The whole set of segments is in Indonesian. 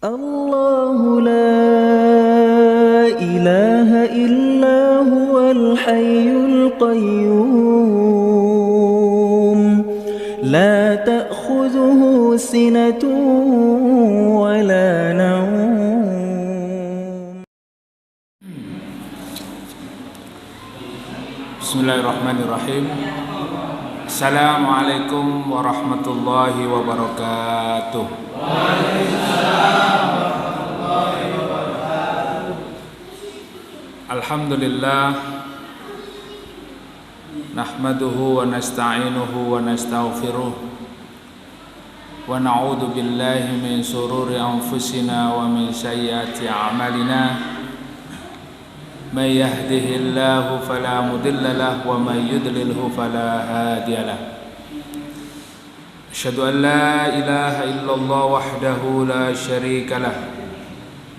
الله لا إله إلا هو الحي القيوم لا تأخذه سنة ولا نوم. Bismillahirrahmanirrahim. Assalamualaikum warahmatullahi wabarakatuh. Alhamdulillah, nahmaduhu wa nasta'inuhu wa nastaghfiruh wa na'udzu billahi min shururi anfusina wa min sayyiati a'malina. Man yahdihillahu fala mudilla lahu wa man yudlilhu fala hadiya lahu. Asyhadu an la ilaha illallah wahdahu la syarika lah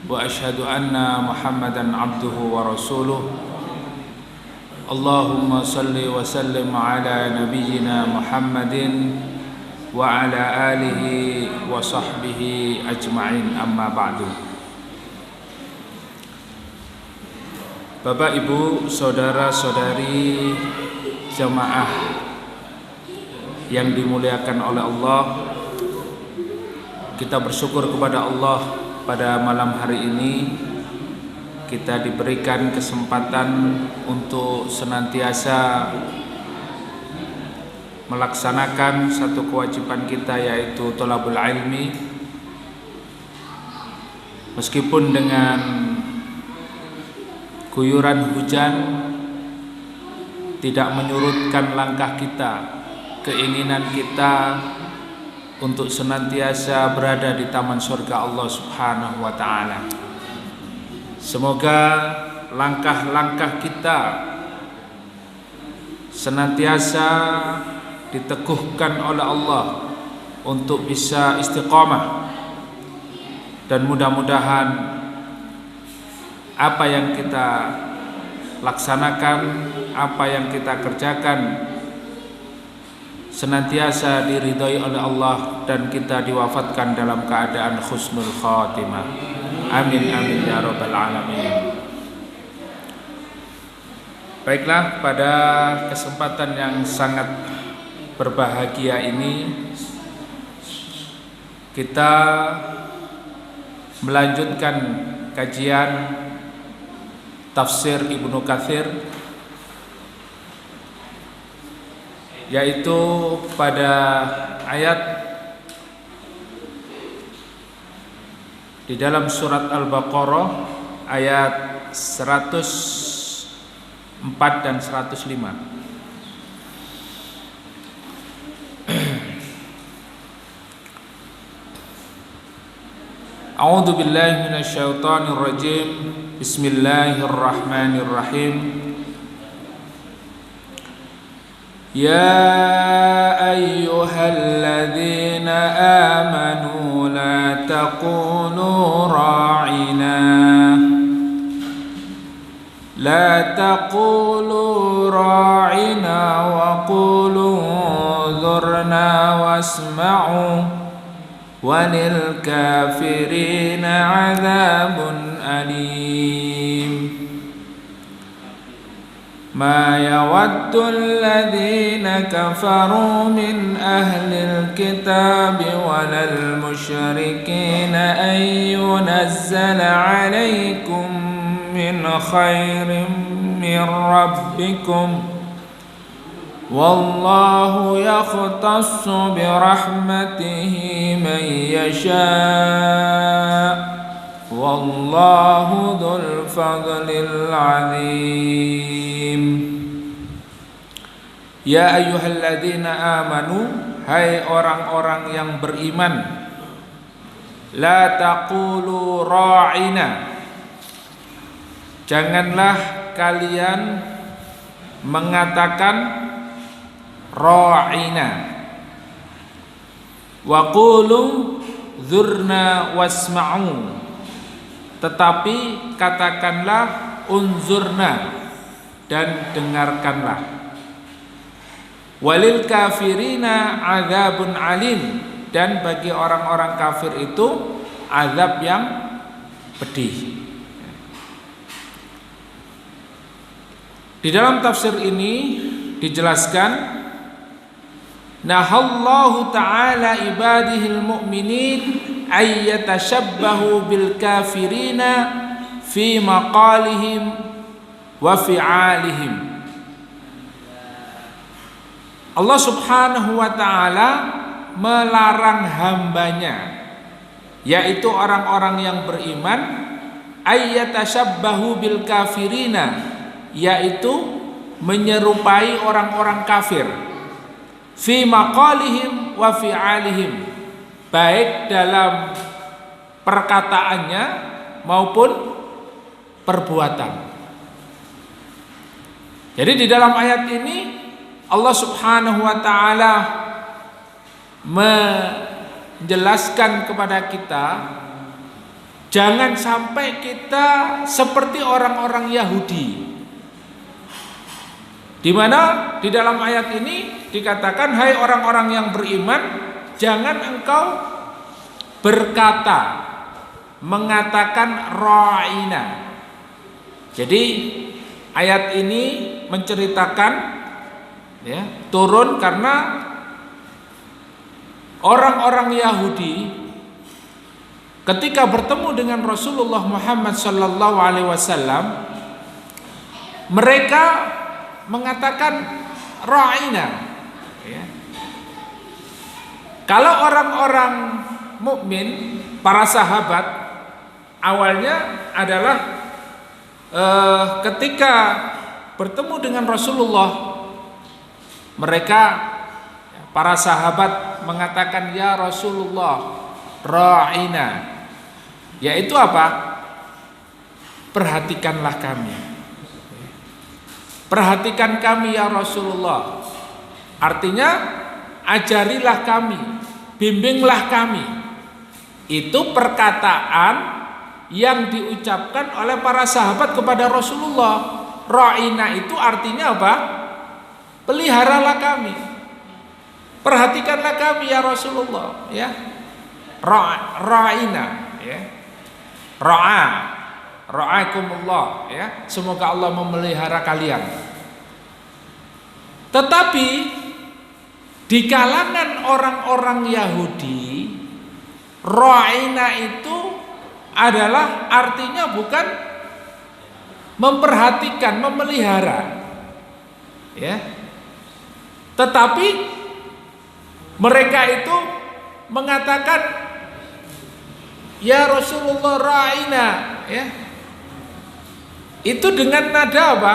wa asyhadu anna Muhammadan abduhu wa rasuluh. Allahumma salli wa sallim ala nabiyyina Muhammadin wa ala alihi wa sahbihi ajma'in, amma ba'du. Bapak, Ibu, saudara-saudari jamaah yang dimuliakan oleh Allah, kita bersyukur kepada Allah pada malam hari ini kita diberikan kesempatan untuk senantiasa melaksanakan satu kewajiban kita, yaitu thalabul ilmi. Meskipun dengan guyuran hujan tidak menyurutkan langkah kita, keinginan kita untuk senantiasa berada di taman surga Allah Subhanahu wa ta'ala. Semoga langkah-langkah kita senantiasa diteguhkan oleh Allah untuk bisa istiqamah, dan mudah-mudahan apa yang kita laksanakan, apa yang kita kerjakan senantiasa diridhai oleh Allah dan kita diwafatkan dalam keadaan husnul khatimah. Amin amin ya rabbal alamin. Baiklah, pada kesempatan yang sangat berbahagia ini kita melanjutkan kajian tafsir Ibnu Katsir, yaitu pada ayat di dalam surat Al-Baqarah ayat 104 dan 105. A'udzu billahi minasyaitonir rajim. Bismillahirrahmanirrahim. Ya ayyuhalladzina amanu la taqulu ra'ina wa qulu dhurna wasma'u walil kafirina 'adzabun alim. Ma yawaddu alladhina kafaru min ahlil kitabi walal musyrikina an yunazzala 'alaykum min khairin min rabbikum wallahu yakhtassu birahmatihi man yasha' wallahu dzul fadlil azim. Ya ayyuhalladzina amanu, hai orang-orang yang beriman, la taqulu ra'ina, janganlah kalian mengatakan ra'ina, wa qulu dzurna wasma'u, tetapi katakanlah unzurna dan dengarkanlah. Walil kafirina adzabun alim, dan bagi orang-orang kafir itu azab yang pedih. Di dalam tafsir ini dijelaskan, nahallahu ta'ala ibadihil mu'minin ayyatashabbahu bil kafirina fi maqalihim wa fi'alihim. Allah subhanahu wa ta'ala melarang hambanya, yaitu orang-orang yang beriman, ayyatashabbahu bil kafirina, yaitu menyerupai orang-orang kafir, fi maqalihim wa fi'alihim, baik dalam perkataannya maupun perbuatan. Jadi di dalam ayat ini Allah subhanahu wa ta'ala menjelaskan kepada kita, jangan sampai kita seperti orang-orang Yahudi, di mana di dalam ayat ini dikatakan, hai orang-orang yang beriman, jangan engkau berkata, mengatakan ra'ina. Jadi ayat ini menceritakan, ya, turun karena orang-orang Yahudi ketika bertemu dengan Rasulullah Muhammad sallallahu alaihi wasallam, mereka mengatakan ra'ina, ya. Kalau orang-orang mukmin, para sahabat, awalnya adalah ketika bertemu dengan Rasulullah, mereka, para sahabat mengatakan, ya Rasulullah ra'ina, yaitu apa? Perhatikanlah kami, perhatikan kami ya Rasulullah. Artinya ajarilah kami, bimbinglah kami. Itu perkataan yang diucapkan oleh para sahabat kepada Rasulullah. Ra'ina itu artinya apa? Peliharalah kami, perhatikanlah kami ya Rasulullah, ya. Ra'ina, ya. Ra'akumullah, ya. Semoga Allah memelihara kalian. Tetapi di kalangan orang-orang Yahudi, ra'ina itu adalah artinya bukan memperhatikan, memelihara, ya. Tetapi mereka itu mengatakan, ya Rasulullah ra'ina, ya. Itu dengan nada apa?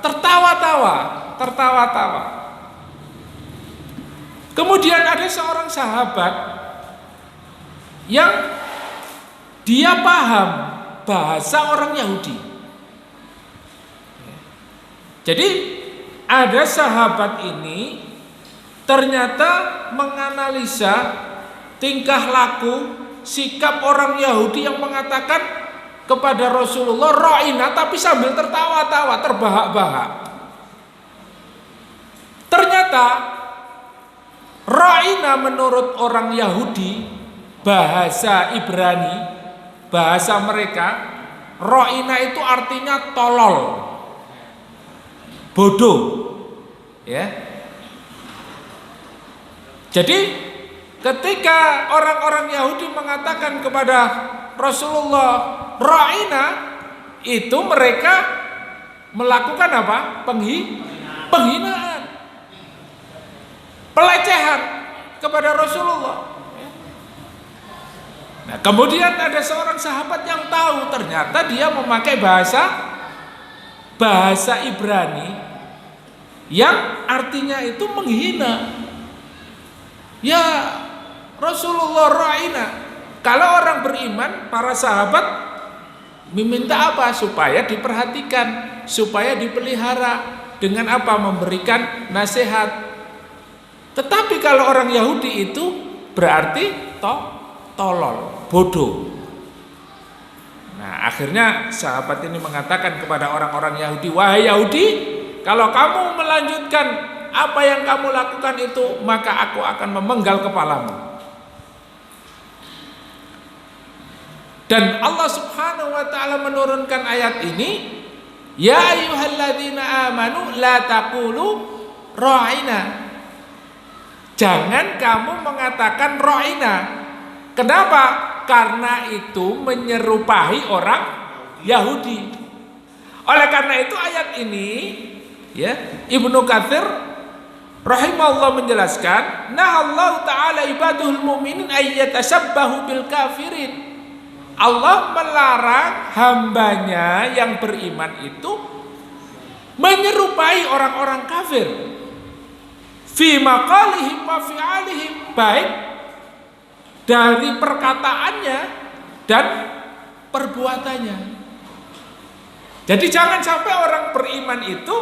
Tertawa-tawa. Kemudian ada seorang sahabat yang dia paham bahasa orang Yahudi. Jadi ada sahabat ini ternyata menganalisa tingkah laku, sikap orang Yahudi yang mengatakan kepada Rasulullah ra'ina, tapi sambil tertawa-tawa, terbahak-bahak. Ternyata ra'ina menurut orang Yahudi, bahasa Ibrani, bahasa mereka, ra'ina itu artinya tolol, bodoh, ya. Jadi ketika orang-orang Yahudi mengatakan kepada Rasulullah ra'ina, itu mereka melakukan apa? Penghinaan, pelecehan kepada Rasulullah. Nah, kemudian ada seorang sahabat yang tahu, ternyata dia memakai bahasa Ibrani yang artinya itu menghina. Ya Rasulullah ra'ina. Kalau orang beriman, para sahabat meminta apa? Supaya diperhatikan, supaya dipelihara. Dengan apa? Memberikan nasihat. Tetapi kalau orang Yahudi itu berarti tolol, bodoh. Nah, akhirnya sahabat ini mengatakan kepada orang-orang Yahudi, wahai Yahudi, kalau kamu melanjutkan apa yang kamu lakukan itu, maka aku akan memenggal kepalamu. Dan Allah Subhanahu wa taala menurunkan ayat ini, ya ayyuhalladzina amanu la taqulu ra'ina. Jangan kamu mengatakan ra'ina. Kenapa? Karena itu menyerupai orang Yahudi. Oleh karena itu ayat ini, ya, Ibnu Katsir rahimahullah menjelaskan, nah Allah taala ibadul mu'minin ayyatashabbahu bil kafirin. Allah melarang hambanya yang beriman itu menyerupai orang-orang kafir fi maqalihim wa fi'alihim, baik dari perkataannya dan perbuatannya. Jadi jangan sampai orang beriman itu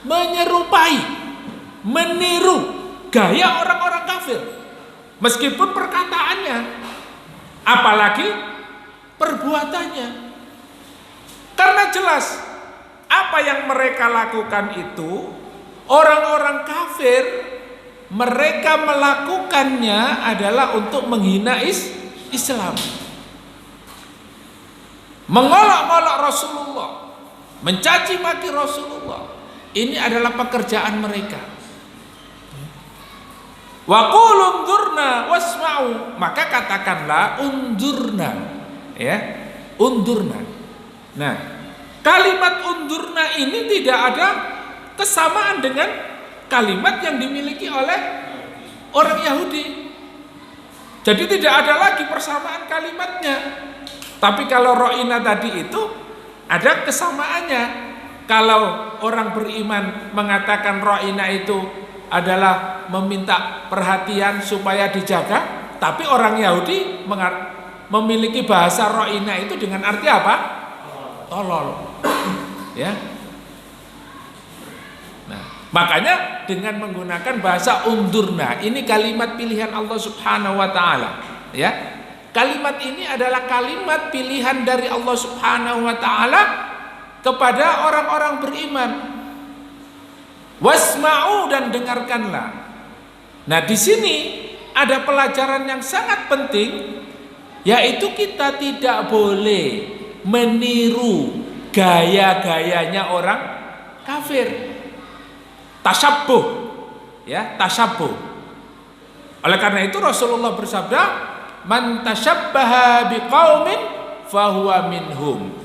menyerupai, meniru gaya orang-orang kafir meskipun perkataannya, apalagi perbuatannya. Karena jelas apa yang mereka lakukan itu, orang-orang kafir, mereka melakukannya adalah untuk menghina Islam, mengolok-olok Rasulullah, mencaci maki Rasulullah. Ini adalah pekerjaan mereka. Wa qul unzurna wasma'u, maka katakanlah unzurna, ya, unzurna. Nah, kalimat unzurna ini tidak ada kesamaan dengan kalimat yang dimiliki oleh orang Yahudi. Jadi tidak ada lagi persamaan kalimatnya. Tapi kalau ro'ina tadi itu ada kesamaannya. Kalau orang beriman mengatakan ro'ina itu adalah meminta perhatian supaya dijaga, tapi orang Yahudi memiliki bahasa ro'ina itu dengan arti apa? Tolol. Ya. Nah, makanya dengan menggunakan bahasa undurna, ini kalimat pilihan Allah Subhanahu wa taala, ya. Kalimat ini adalah kalimat pilihan dari Allah Subhanahu wa taala kepada orang-orang beriman. Wasma'u, dan dengarkanlah. Nah, di sini ada pelajaran yang sangat penting, yaitu kita tidak boleh meniru gaya-gayanya orang kafir. Tasyabbuh, ya, tasyabbuh. Oleh karena itu Rasulullah bersabda, man tasyabbaha biqaumin fahuwa minhum.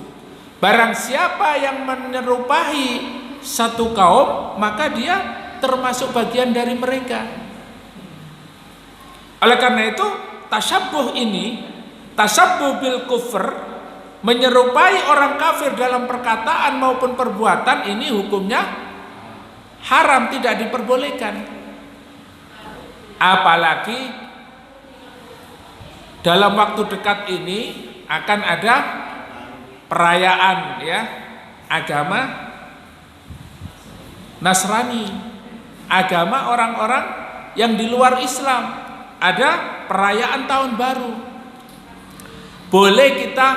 Barang siapa yang menyerupai satu kaum, maka dia termasuk bagian dari mereka. Oleh karena itu tasyabbuh ini, tasyabbuh bil kufr, menyerupai orang kafir dalam perkataan maupun perbuatan, ini hukumnya haram, tidak diperbolehkan. Apalagi dalam waktu dekat ini akan ada perayaan, ya, agama Nasrani, agama orang-orang yang di luar Islam. Ada perayaan tahun baru, boleh kita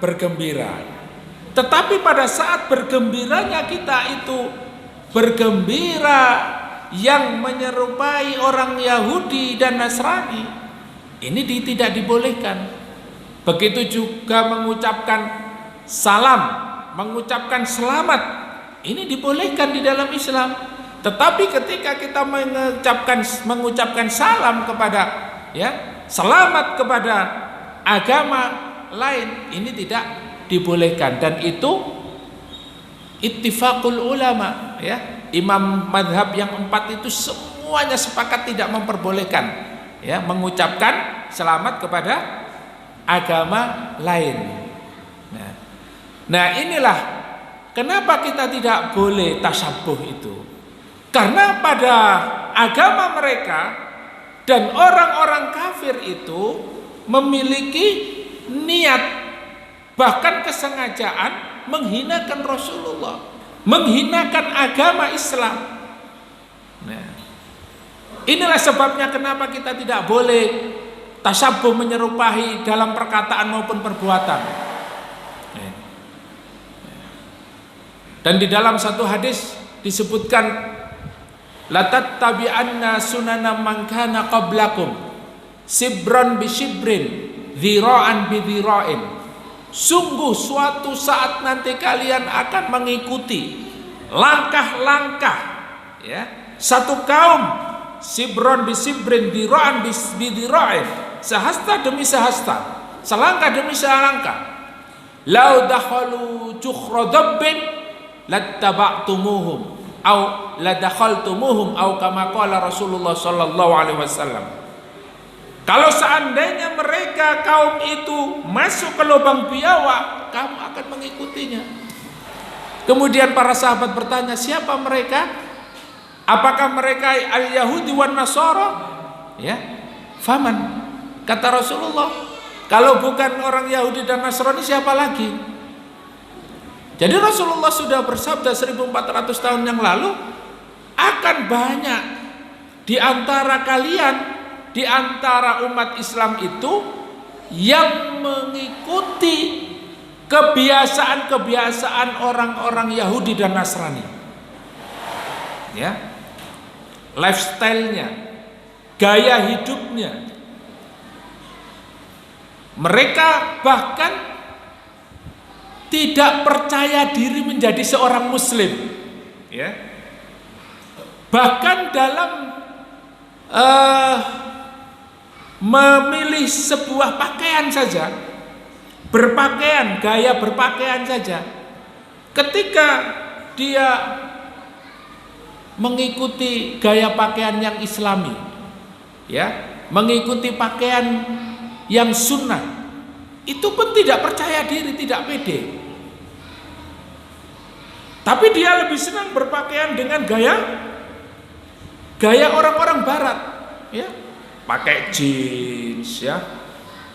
bergembira, tetapi pada saat bergembiranya kita itu bergembira yang menyerupai orang Yahudi dan Nasrani, ini tidak dibolehkan. Begitu juga mengucapkan salam, mengucapkan selamat, ini dibolehkan di dalam Islam. Tetapi ketika kita mengucapkan salam kepada, ya, selamat kepada agama lain, ini tidak dibolehkan. Dan itu ittifaqul ulama, ya, imam madhab yang 4 itu semuanya sepakat tidak memperbolehkan, ya, mengucapkan selamat kepada agama lain. Nah, inilah kenapa kita tidak boleh tasyabbuh itu. Karena pada agama mereka dan orang-orang kafir itu memiliki niat, bahkan kesengajaan menghinakan Rasulullah, menghinakan agama Islam. Nah, inilah sebabnya kenapa kita tidak boleh tasyabbuh, menyerupai dalam perkataan maupun perbuatan. Dan di dalam satu hadis disebutkan, la tattabi'anna sunana man kana qablakum sibran bi shibrin dzira'an bidzira'in. Sungguh suatu saat nanti kalian akan mengikuti langkah-langkah, ya, satu kaum, sibron bisibrin, dzira'an bidzira'in, sehasta demi sehasta, selangkah demi selangkah. Lau dakhalu jukhra dabbin lattaba'tumuhum au ladakhaltumuhum au kama qala Rasulullah sallallahu alaihi wasallam. Kalau seandainya mereka kaum itu masuk ke lubang biawak, kamu akan mengikutinya. Kemudian para sahabat bertanya, siapa mereka? Apakah mereka al-Yahudi wan Nasara? Ya. Faman. Kata Rasulullah, kalau bukan orang Yahudi dan Nasrani siapa lagi? Jadi Rasulullah sudah bersabda 1400 tahun yang lalu, akan banyak di antara kalian, di antara umat Islam itu yang mengikuti kebiasaan-kebiasaan orang-orang Yahudi dan Nasrani. Ya. Lifestyle-nya, gaya hidupnya. Mereka bahkan tidak percaya diri menjadi seorang muslim, ya. Bahkan dalam memilih sebuah pakaian saja, berpakaian, gaya berpakaian saja, ketika dia mengikuti gaya pakaian yang islami, ya, mengikuti pakaian yang sunnah, itu pun tidak percaya diri, tidak pede. Tapi dia lebih senang berpakaian dengan gaya orang-orang barat, ya, pakai jeans, ya,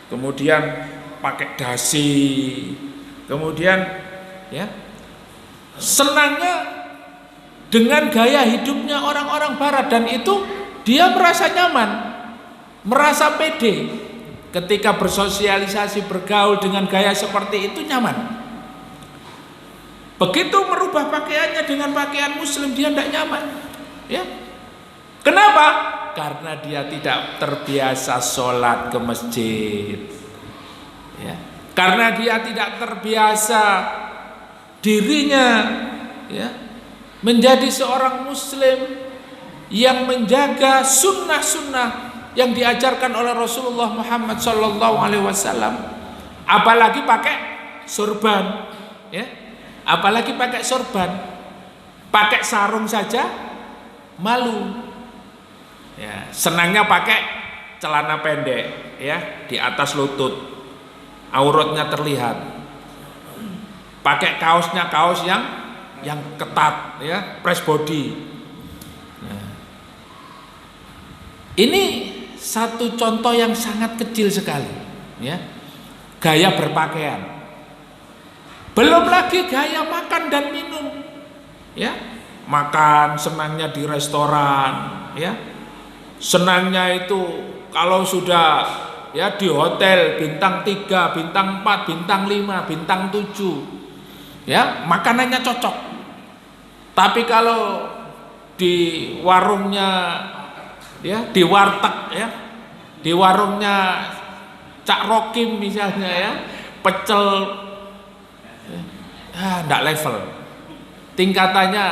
kemudian pakai dasi, kemudian, ya, senangnya dengan gaya hidupnya orang-orang barat, dan itu dia merasa nyaman, merasa pede. Ketika bersosialisasi, bergaul dengan gaya seperti itu nyaman. Begitu merubah pakaiannya dengan pakaian muslim, dia tidak nyaman, ya. Kenapa? Karena dia tidak terbiasa sholat ke masjid, ya. Karena dia tidak terbiasa dirinya, ya, menjadi seorang muslim yang menjaga sunnah-sunnah yang diajarkan oleh Rasulullah Muhammad sallallahu alaihi wasallam. Apalagi pakai sorban, ya. Apalagi pakai sorban. Pakai sarung saja malu. Ya, senangnya pakai celana pendek, ya, di atas lutut. Auratnya terlihat. Pakai kaosnya kaos yang ketat, ya, press body. Nah, ini satu contoh yang sangat kecil sekali, ya, gaya berpakaian. Belum lagi gaya makan dan minum, ya, makan senangnya di restoran, ya, senangnya itu kalau sudah, ya, di hotel bintang 3, bintang 4, bintang 5, bintang 7, ya, makanannya cocok. Tapi kalau di warungnya, ya, di warteg, ya, di warungnya Cak Rokim misalnya, ya, pecel, ya, enggak level, tingkatannya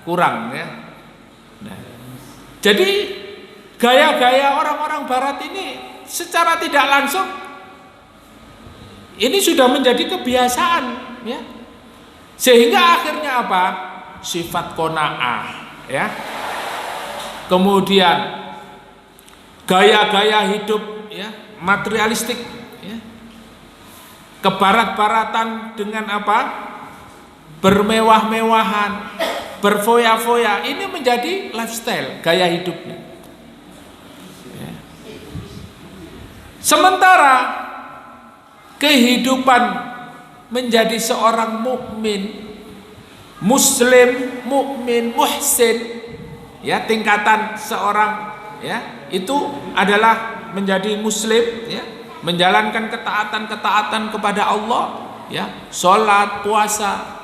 kurang, ya. Nah, jadi gaya-gaya orang-orang barat ini secara tidak langsung ini sudah menjadi kebiasaan, ya, sehingga akhirnya apa? Sifat qanaah, ya. Kemudian gaya-gaya hidup, ya, materialistik, ya, kebarat-baratan dengan apa? Bermewah-mewahan, berfoya-foya, ini menjadi lifestyle, gaya hidupnya, ya. Sementara kehidupan menjadi seorang mukmin, muslim, mukmin, muhsin, ya, tingkatan seorang, ya, itu adalah menjadi muslim, ya, menjalankan ketaatan-ketaatan kepada Allah, ya, sholat, puasa.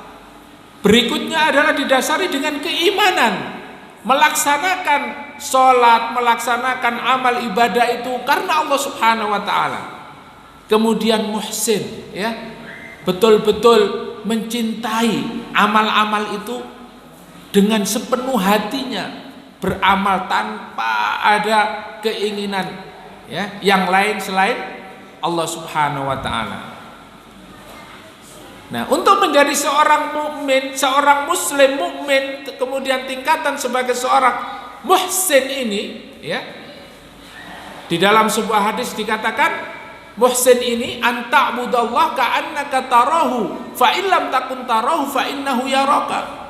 Berikutnya adalah didasari dengan keimanan, melaksanakan sholat, melaksanakan amal ibadah itu karena Allah Subhanahu wa ta'ala. kemudian muhsin, ya, betul-betul mencintai amal-amal itu dengan sepenuh hatinya, beramal tanpa ada keinginan, ya, yang lain selain Allah Subhanahu wa taala. Nah, untuk menjadi seorang mukmin, seorang muslim mukmin, kemudian tingkatan sebagai seorang muhsin ini, ya, di dalam sebuah hadis dikatakan muhsin ini anta'budallah ka'annaka tarahu fa illam takun tarahu fa innahu yaraka.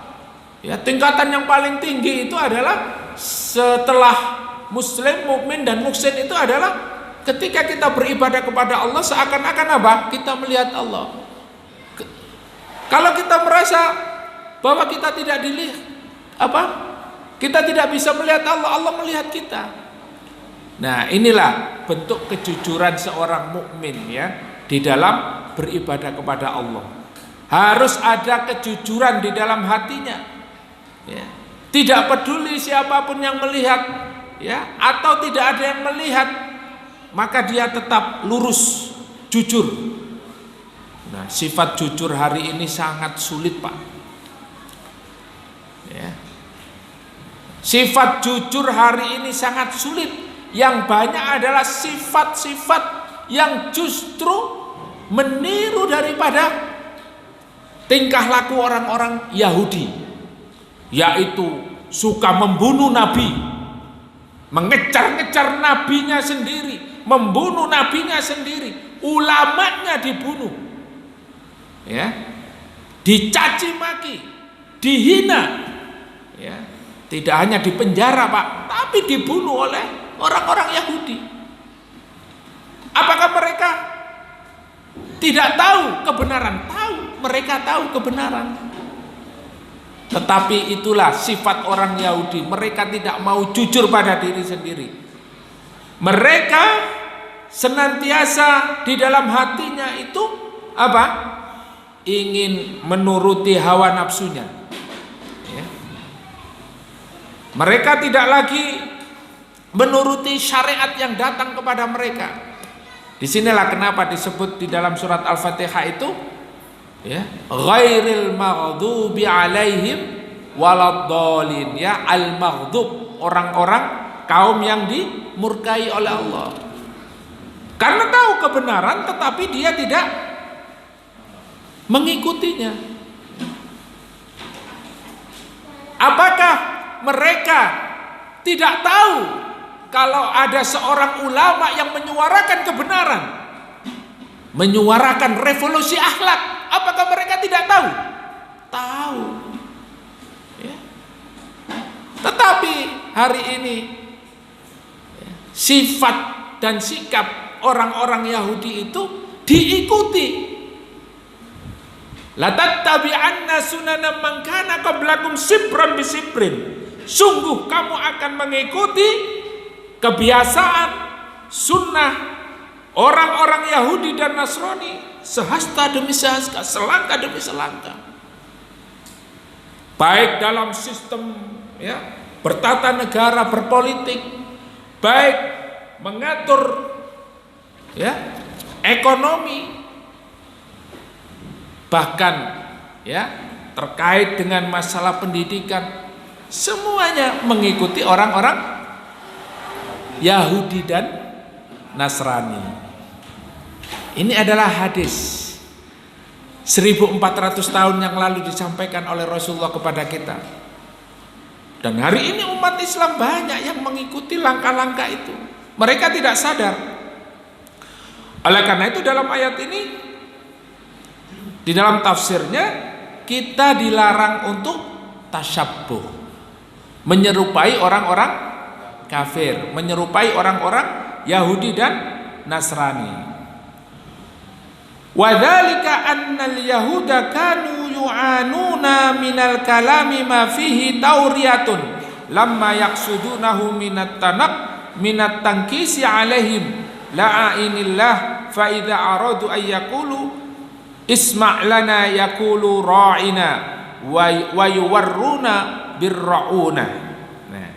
Ya, tingkatan yang paling tinggi itu adalah setelah muslim, mukmin dan muhsin itu adalah ketika kita beribadah kepada Allah seakan-akan apa? Kita melihat Allah. Kalau kita merasa bahwa kita tidak dilihat, kita tidak bisa melihat Allah, Allah melihat kita. Nah, inilah bentuk kejujuran seorang mukmin, ya, di dalam beribadah kepada Allah. Harus ada kejujuran di dalam hatinya, ya. Tidak peduli siapapun yang melihat, ya, atau tidak ada yang melihat, maka dia tetap lurus, jujur. Nah, sifat jujur hari ini sangat sulit, Pak. Ya. Sifat jujur hari ini sangat sulit. Yang banyak adalah sifat-sifat yang justru meniru daripada tingkah laku orang-orang Yahudi, yaitu suka membunuh nabi, mengejar-ngejar nabinya sendiri, membunuh nabinya sendiri, ulamanya dibunuh, ya, dicaci maki, dihina, ya, tidak hanya dipenjara, Pak, tapi dibunuh oleh orang-orang Yahudi. Apakah mereka tidak tahu kebenaran? Tahu, mereka tahu kebenaran. Tetapi itulah sifat orang Yahudi, mereka tidak mau jujur pada diri sendiri. Mereka senantiasa di dalam hatinya itu apa? Ingin menuruti hawa nafsunya, ya. Mereka tidak lagi menuruti syariat yang datang kepada mereka. Disinilah kenapa disebut di dalam surat Al-Fatihah itu, ya, ghairil maghdubi alaihim waladdallin, ya, al-maghdub, orang-orang kaum yang dimurkai oleh Allah. Karena tahu kebenaran tetapi dia tidak mengikutinya. Apakah mereka tidak tahu kalau ada seorang ulama yang menyuarakan kebenaran, menyuarakan revolusi akhlak? Apakah mereka tidak tahu? Tahu, ya. Tetapi hari ini, ya, sifat dan sikap orang-orang Yahudi itu diikuti. La tattabi'anna sunana man kana qablakum sibran bisibrin. Sungguh kamu akan mengikuti kebiasaan, sunnah orang-orang Yahudi dan Nasrani sehasta demi sehasta, selangkah demi selangkah. Baik dalam sistem, ya, bertata negara, berpolitik, baik mengatur, ya, ekonomi, bahkan, ya, terkait dengan masalah pendidikan, semuanya mengikuti orang-orang Yahudi dan Nasrani. Ini adalah hadis 1400 tahun yang lalu disampaikan oleh Rasulullah kepada kita. Dan hari ini umat Islam banyak yang mengikuti langkah-langkah itu. Mereka tidak sadar. Oleh karena itu dalam ayat ini, di dalam tafsirnya, kita dilarang untuk tasyabbuh, menyerupai orang-orang kafir, menyerupai orang-orang Yahudi dan Nasrani. Wadzalika annal yahuda kanu yu'anuna minal kalami ma fihi tauriyatun lamma yaqsudunahu minat tankisi alaihim la'inillah fa idza aradu ay yaqulu isma' lana yaqulu ra'ina wa yuwarruna birra'una. Nah,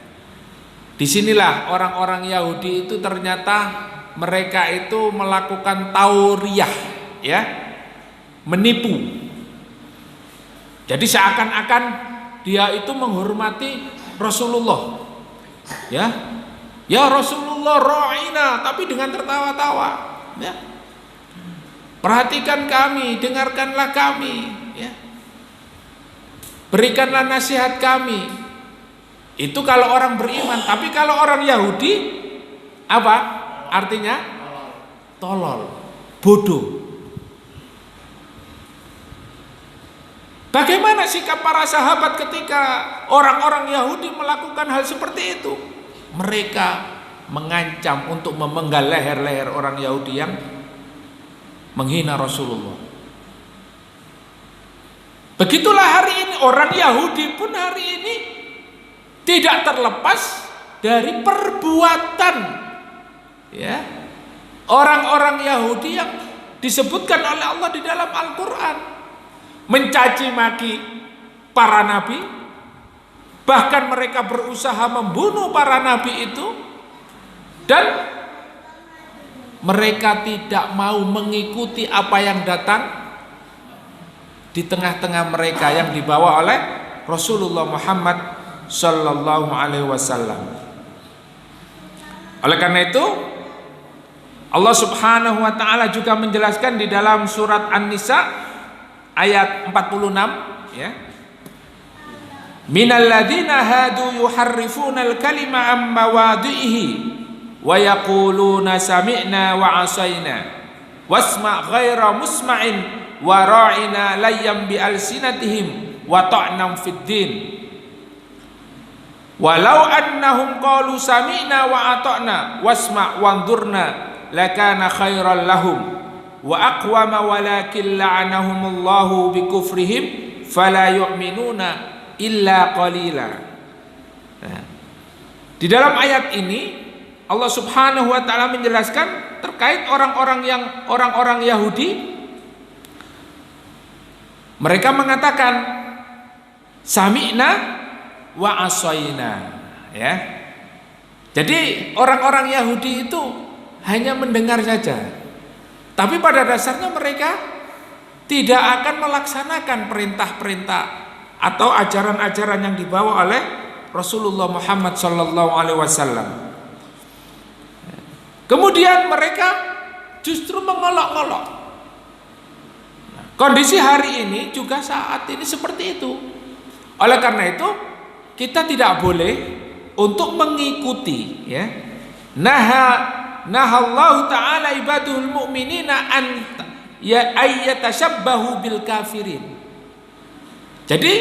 disinilah orang-orang Yahudi itu ternyata mereka itu melakukan tauriyah, ya, menipu. Jadi seakan-akan dia itu menghormati Rasulullah, ya, ya Rasulullah ra'ina, tapi dengan tertawa-tawa, ya. Perhatikan kami, dengarkanlah kami, ya. Berikanlah nasihat kami. Itu kalau orang beriman. Tapi kalau orang Yahudi, apa artinya? Tolol, bodoh. Bagaimana sikap para sahabat ketika orang-orang Yahudi melakukan hal seperti itu? Mereka mengancam untuk memenggal leher-leher orang Yahudi yang menghina Rasulullah. Begitulah hari ini orang Yahudi pun hari ini tidak terlepas dari perbuatan, ya, orang-orang Yahudi yang disebutkan oleh Allah di dalam Al-Quran, mencaci maki para nabi, bahkan mereka berusaha membunuh para nabi itu, dan mereka tidak mau mengikuti apa yang datang di tengah-tengah mereka yang dibawa oleh Rasulullah Muhammad sallallahu alaihi wasallam. Oleh karena itu Allah Subhanahu wa taala juga menjelaskan di dalam surat An-Nisa ayat 46, ya. Minal ladzina hadu yuharrifuna al-kalima am mawadhihi wa yaquluna sami'na wa 'asaina wasma' ghaira musma'in wa ra'ina layyam bi alsinatihim wa ta'nam fid din walau annahum qalu sami'na wa ata'na wasma' wanzurna lakana khairan lahum wa aqwama walakin la'anahumullahu bi kufrihim fala yu'minuna illa qalila. Nah, di dalam ayat ini Allah Subhanahu wa taala menjelaskan terkait orang-orang Yahudi. Mereka mengatakan sami'na wa asaina, ya. Jadi orang-orang Yahudi itu hanya mendengar saja, tapi pada dasarnya mereka tidak akan melaksanakan perintah-perintah atau ajaran-ajaran yang dibawa oleh Rasulullah Muhammad sallallahu alaihi wasallam. Kemudian mereka justru mengolok-olok. Kondisi hari ini juga saat ini seperti itu. Oleh karena itu kita tidak boleh untuk mengikuti, ya. Nahallahu ta'ala ibadul mu'minina an ya ayyatashabbahu bil kafirin. Jadi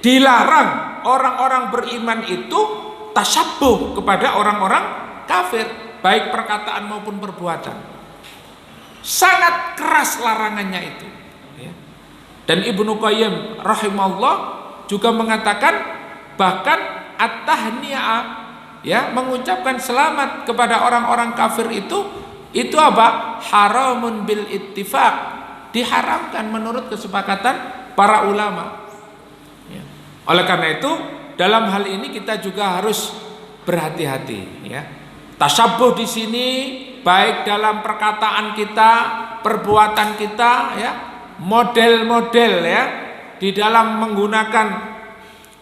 dilarang orang-orang beriman itu tasyabbuh kepada orang-orang kafir, baik perkataan maupun perbuatan. Sangat keras larangannya itu. Dan Ibnu Qayyim rahimahullah juga mengatakan bahkan at-tahni'ah, ya, mengucapkan selamat kepada orang-orang kafir itu apa? Haramun bil ittifaq, diharamkan menurut kesepakatan para ulama. Ya. Oleh karena itu dalam hal ini kita juga harus berhati-hati, ya. Tasyabbuh di sini baik dalam perkataan kita, perbuatan kita, ya. Model-model, ya, di dalam menggunakan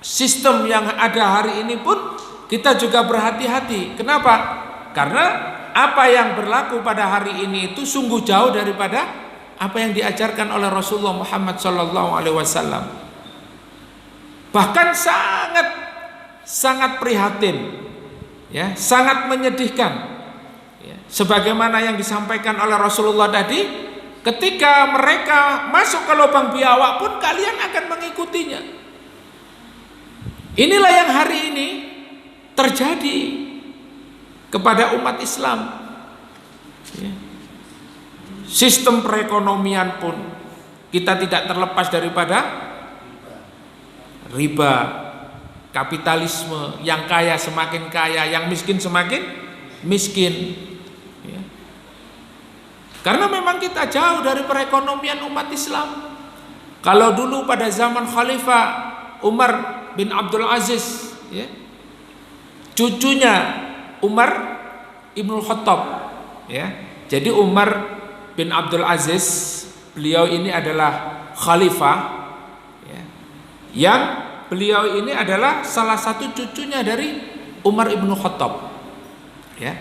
sistem yang ada hari ini pun kita juga berhati-hati. Kenapa? Karena apa yang berlaku pada hari ini itu sungguh jauh daripada apa yang diajarkan oleh Rasulullah Muhammad SAW. Bahkan sangat prihatin, ya, sangat menyedihkan, ya, sebagaimana yang disampaikan oleh Rasulullah tadi. Ketika mereka masuk ke lubang biawak pun kalian akan mengikutinya. Inilah yang hari ini terjadi kepada umat Islam. Sistem perekonomian pun kita tidak terlepas daripada riba, kapitalisme, yang kaya semakin kaya, yang miskin semakin miskin. Karena memang kita jauh dari perekonomian umat Islam. Kalau dulu pada zaman Khalifah Umar bin Abdul Aziz, ya, cucunya Umar Ibnul Khattab, ya. Jadi Umar bin Abdul Aziz, beliau ini adalah khalifah, ya, yang beliau ini adalah salah satu cucunya dari Umar ibnu Khattab, ya.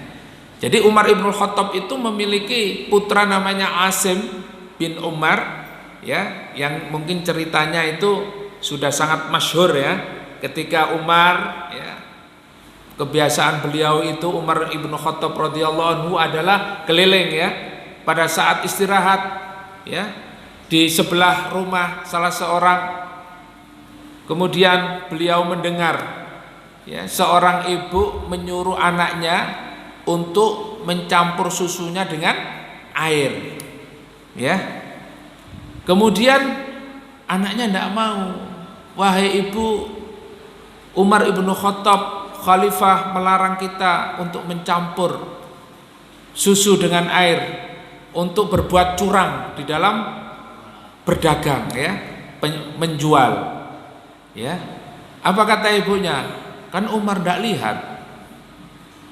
Jadi Umar ibnu Khattab itu memiliki putra namanya Asim bin Umar, ya, yang mungkin ceritanya itu sudah sangat masyhur, ya. Ketika Umar, ya, kebiasaan beliau itu Umar ibnu Khattab radhiyallahu anhu adalah keliling, ya, pada saat istirahat, ya, di sebelah rumah salah seorang. Kemudian beliau mendengar, ya, seorang ibu menyuruh anaknya untuk mencampur susunya dengan air, ya. Kemudian anaknya tidak mau. Wahai ibu, Umar ibnu Khattab khalifah melarang kita untuk mencampur susu dengan air untuk berbuat curang di dalam berdagang, ya, menjual. Ya, apa kata ibunya? Kan Umar tidak lihat.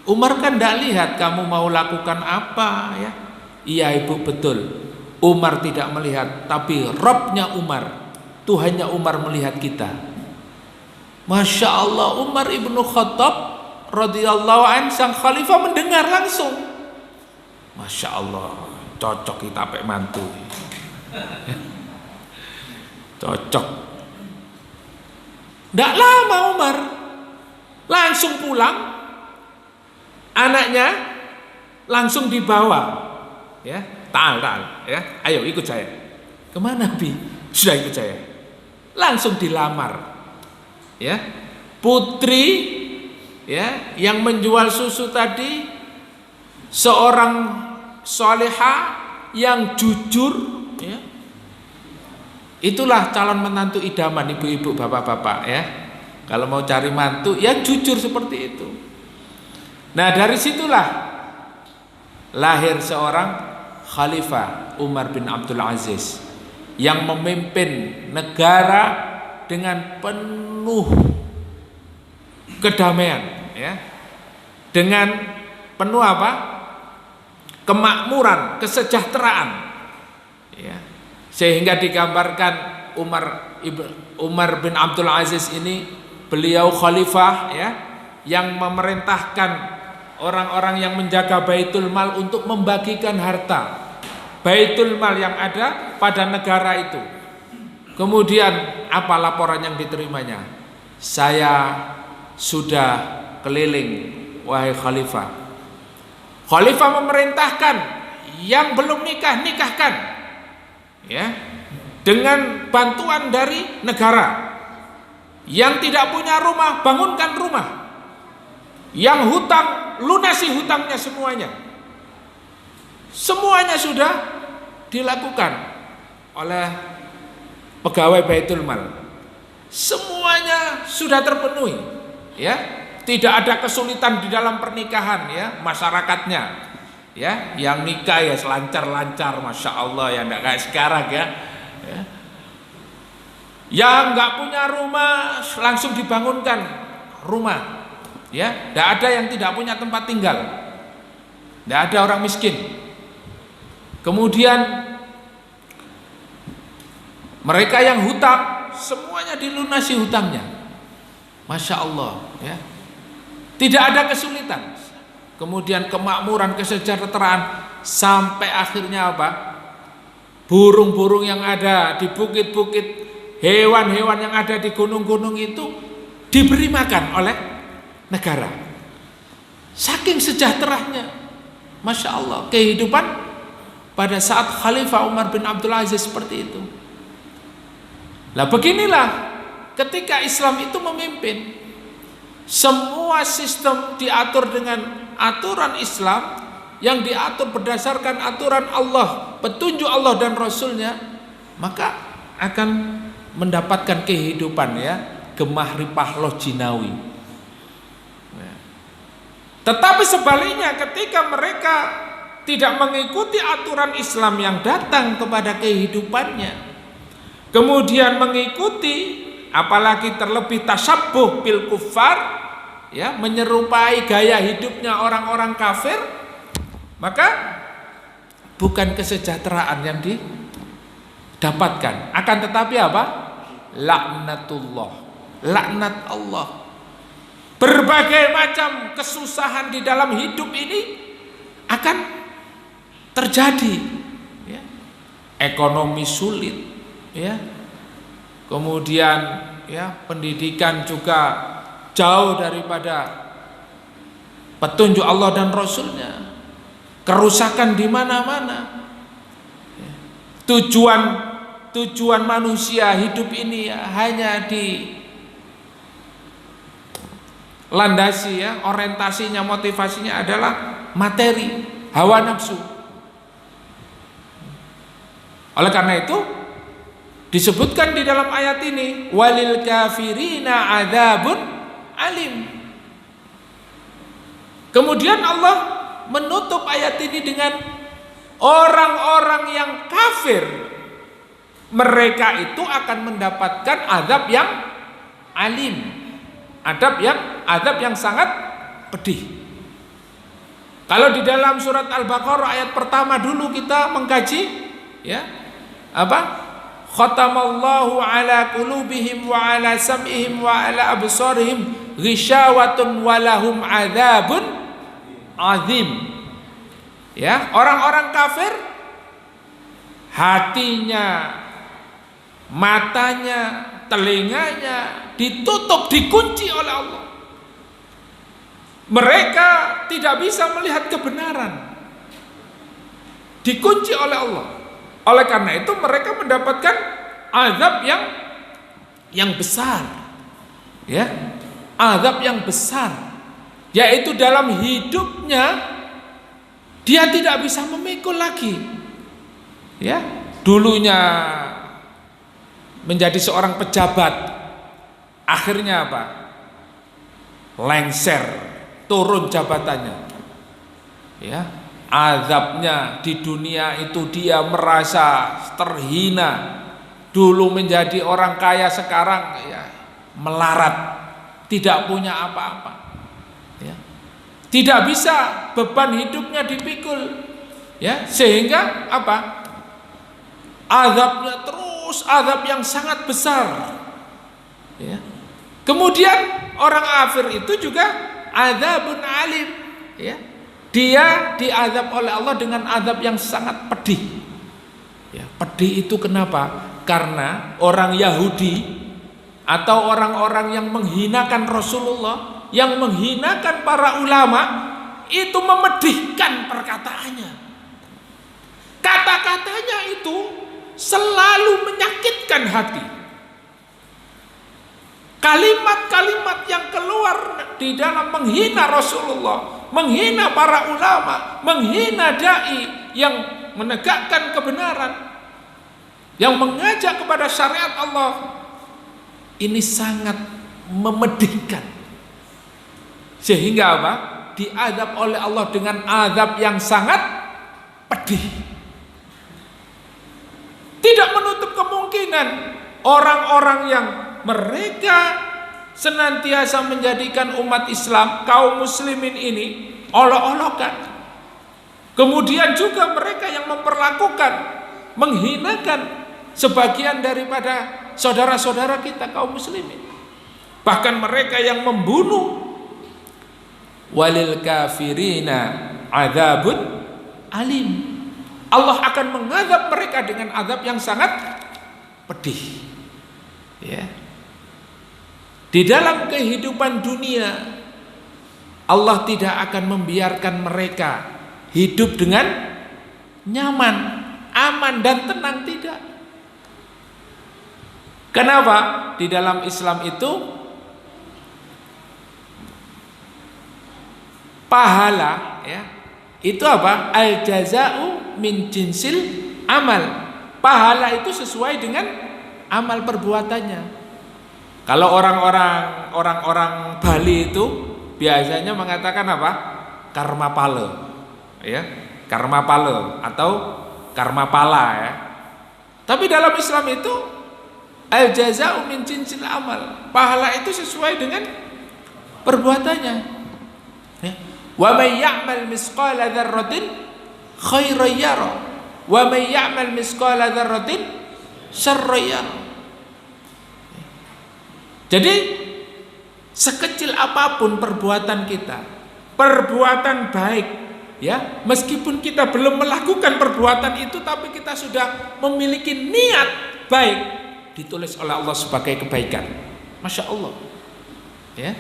Umar kan tidak lihat kamu mau lakukan apa, ya? Iya ibu, betul. Umar tidak melihat, tapi Rabbnya Umar, Tuhannya Umar melihat kita. Masya Allah, Umar ibnu Khattab radhiyallahu anhu sang khalifah mendengar langsung. Masya Allah, cocok kita pakai mantu. Cocok. Tidak lama Umar langsung pulang, anaknya langsung dibawa, ya, tal, ya, ayo ikut saya. Kemana Bi? Sudah ikut saya. Langsung dilamar, ya, putri, ya, yang menjual susu tadi seorang soleha yang jujur, ya. Itulah calon menantu idaman ibu-ibu, bapak-bapak, ya. Kalau mau cari mantu yang jujur seperti itu. Nah, dari situlah lahir seorang khalifah Umar bin Abdul Aziz yang memimpin negara dengan penuh kedamaian, ya. Dengan penuh apa? Kemakmuran, kesejahteraan, ya. Sehingga digambarkan Umar bin Abdul Aziz ini, beliau khalifah, ya, yang memerintahkan orang-orang yang menjaga Baitul Mal untuk membagikan harta Baitul Mal yang ada pada negara itu. Kemudian apa laporan yang diterimanya? Saya sudah keliling, wahai khalifah. Khalifah memerintahkan yang belum nikah, nikahkan, ya, dengan bantuan dari negara. Yang tidak punya rumah, bangunkan rumah. Yang hutang, lunasi hutangnya semuanya. Semuanya sudah dilakukan oleh pegawai Baitul Mal. Semuanya sudah terpenuhi, ya. Tidak ada kesulitan di dalam pernikahan, ya, masyarakatnya, ya, yang nikah ya selancar-lancar, masya Allah, ya, tidak kayak sekarang, ya. Yang nggak punya rumah langsung dibangunkan rumah, ya. Tidak ada yang tidak punya tempat tinggal, tidak ada orang miskin. Kemudian mereka yang hutang semuanya dilunasi hutangnya, masya Allah, ya. Tidak ada kesulitan. Kemudian kemakmuran, kesejahteraan, sampai akhirnya apa? Burung-burung yang ada di bukit-bukit, hewan-hewan yang ada di gunung-gunung itu diberi makan oleh negara. Saking sejahteranya, masya Allah, kehidupan pada saat Khalifah Umar bin Abdul Aziz seperti itu. Nah, beginilah ketika Islam itu memimpin, semua sistem diatur dengan aturan Islam, yang diatur berdasarkan aturan Allah, petunjuk Allah dan Rasulnya, maka akan mendapatkan kehidupan, ya, gemah ripah loh jinawi. Tetapi sebaliknya, ketika mereka tidak mengikuti aturan Islam yang datang kepada kehidupannya, kemudian mengikuti, apalagi terlebih tasabbuh bil kuffar, ya, menyerupai gaya hidupnya orang-orang kafir, maka bukan kesejahteraan yang didapatkan, akan tetapi apa? Laknatullah, laknat Allah. Berbagai macam kesusahan di dalam hidup ini akan terjadi, ya. Ekonomi sulit, ya. Kemudian ya pendidikan juga jauh daripada petunjuk Allah dan Rasulnya. Kerusakan di mana-mana. Tujuan manusia hidup ini ya, hanya di landasi, ya, orientasinya, motivasinya adalah materi, hawa nafsu. Oleh karena itu disebutkan di dalam ayat ini, walil kafirina adzabun alim. Kemudian Allah menutup ayat ini dengan orang-orang yang kafir, mereka itu akan mendapatkan azab yang alim, azab yang sangat pedih. Kalau di dalam surat Al-Baqarah ayat pertama dulu kita mengkaji, ya, apa? Khatamallahu ala qulubihim wa ala sam'ihim wa ala absarihim ghishawatun wa lahum adzabun azim. Ya, orang-orang kafir hatinya, matanya, telinganya ditutup, dikunci oleh Allah. Mereka tidak bisa melihat kebenaran, dikunci oleh Allah. Oleh karena itu mereka mendapatkan azab yang besar, ya, azab yang besar, yaitu dalam hidupnya dia tidak bisa memikul lagi, ya. Dulunya menjadi seorang pejabat, akhirnya apa? Lengser, turun jabatannya, ya. Azabnya di dunia itu dia merasa terhina. Dulu menjadi orang kaya, sekarang ya melarat, tidak punya apa-apa, ya. Tidak bisa, beban hidupnya dipikul, ya, sehingga apa? Azabnya terus, azab yang sangat besar, ya. Kemudian orang kafir itu juga azabun alim, ya. Dia diazab oleh Allah dengan azab yang sangat pedih. Ya, pedih itu kenapa? Karena orang Yahudi atau orang-orang yang menghinakan Rasulullah, yang menghinakan para ulama, itu memedihkan perkataannya. Kata-katanya itu selalu menyakitkan hati. Kalimat-kalimat yang keluar di dalam menghina Rasulullah, menghina para ulama, menghina dai yang menegakkan kebenaran, yang mengajak kepada syariat Allah, ini sangat memedihkan. Sehingga apa? Diazab oleh Allah dengan azab yang sangat pedih. Tidak menutup kemungkinan orang-orang yang mereka senantiasa menjadikan umat Islam, kaum muslimin ini olok-olokan. Kemudian juga mereka yang memperlakukan, menghinakan sebagian daripada saudara-saudara kita kaum muslimin. Bahkan mereka yang membunuh. Walil kafirina adzabun alim. Allah akan mengazab mereka dengan azab yang sangat pedih. Ya. Di dalam kehidupan dunia, Allah tidak akan membiarkan mereka hidup dengan nyaman, aman dan tenang, tidak. Kenapa? Di dalam Islam itu pahala, ya, itu apa? Al jaza'u min jinsil amal. Pahala itu sesuai dengan amal perbuatannya. Kalau orang-orang Bali itu biasanya mengatakan apa? Karma pala, ya, karma pala atau karma pala, ya. Tapi dalam Islam itu al jaza'u min jinsil amal. Pahala itu sesuai dengan perbuatannya. Ya. Wa may ya'mal misqala dzarratin khairan yara wa may ya'mal misqala dzarratin syarran yara. Jadi sekecil apapun perbuatan kita, perbuatan baik, ya, meskipun kita belum melakukan perbuatan itu, tapi kita sudah memiliki niat baik, ditulis oleh Allah sebagai kebaikan. Masya Allah, ya.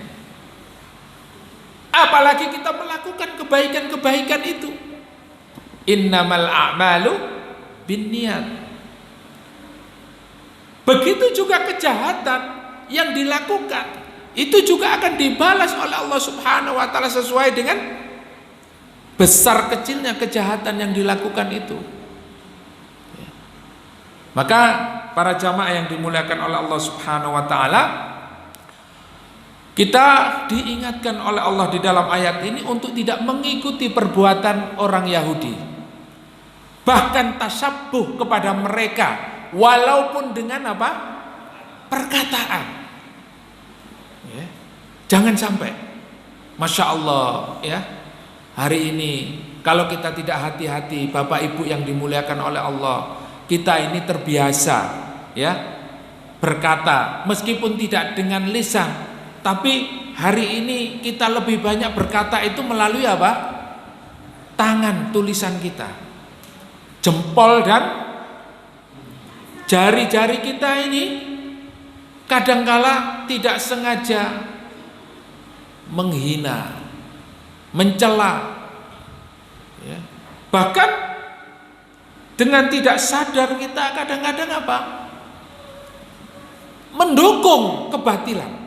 Apalagi kita melakukan kebaikan-kebaikan itu. Innamal a'malu binniyat. Begitu juga kejahatan yang dilakukan, itu juga akan dibalas oleh Allah Subhanahu wa taala sesuai dengan besar kecilnya kejahatan yang dilakukan itu. Maka para jamaah yang dimuliakan oleh Allah Subhanahu wa taala, kita diingatkan oleh Allah di dalam ayat ini untuk tidak mengikuti perbuatan orang Yahudi, bahkan tasabbuh kepada mereka walaupun dengan apa? Perkataan. Ya. Jangan sampai, Masya Allah, ya, hari ini kalau kita tidak hati-hati, Bapak Ibu yang dimuliakan oleh Allah, kita ini terbiasa, ya, berkata meskipun tidak dengan lisan, tapi hari ini kita lebih banyak berkata itu melalui apa? Tangan tulisan kita, jempol dan jari-jari kita ini kadangkala tidak sengaja menghina, mencela, ya. Bahkan dengan tidak sadar kita kadang-kadang apa? Mendukung kebatilan.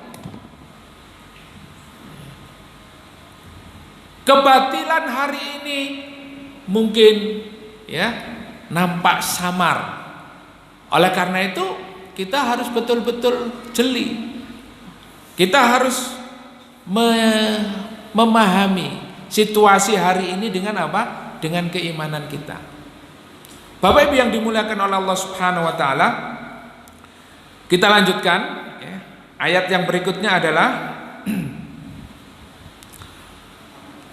Kebatilan hari ini mungkin, ya, nampak samar. Oleh karena itu kita harus betul-betul jeli. Kita harus memahami situasi hari ini dengan apa? Dengan keimanan kita. Bapak Ibu yang dimuliakan oleh Allah Subhanahu wa taala, kita lanjutkan, ya. Ayat yang berikutnya adalah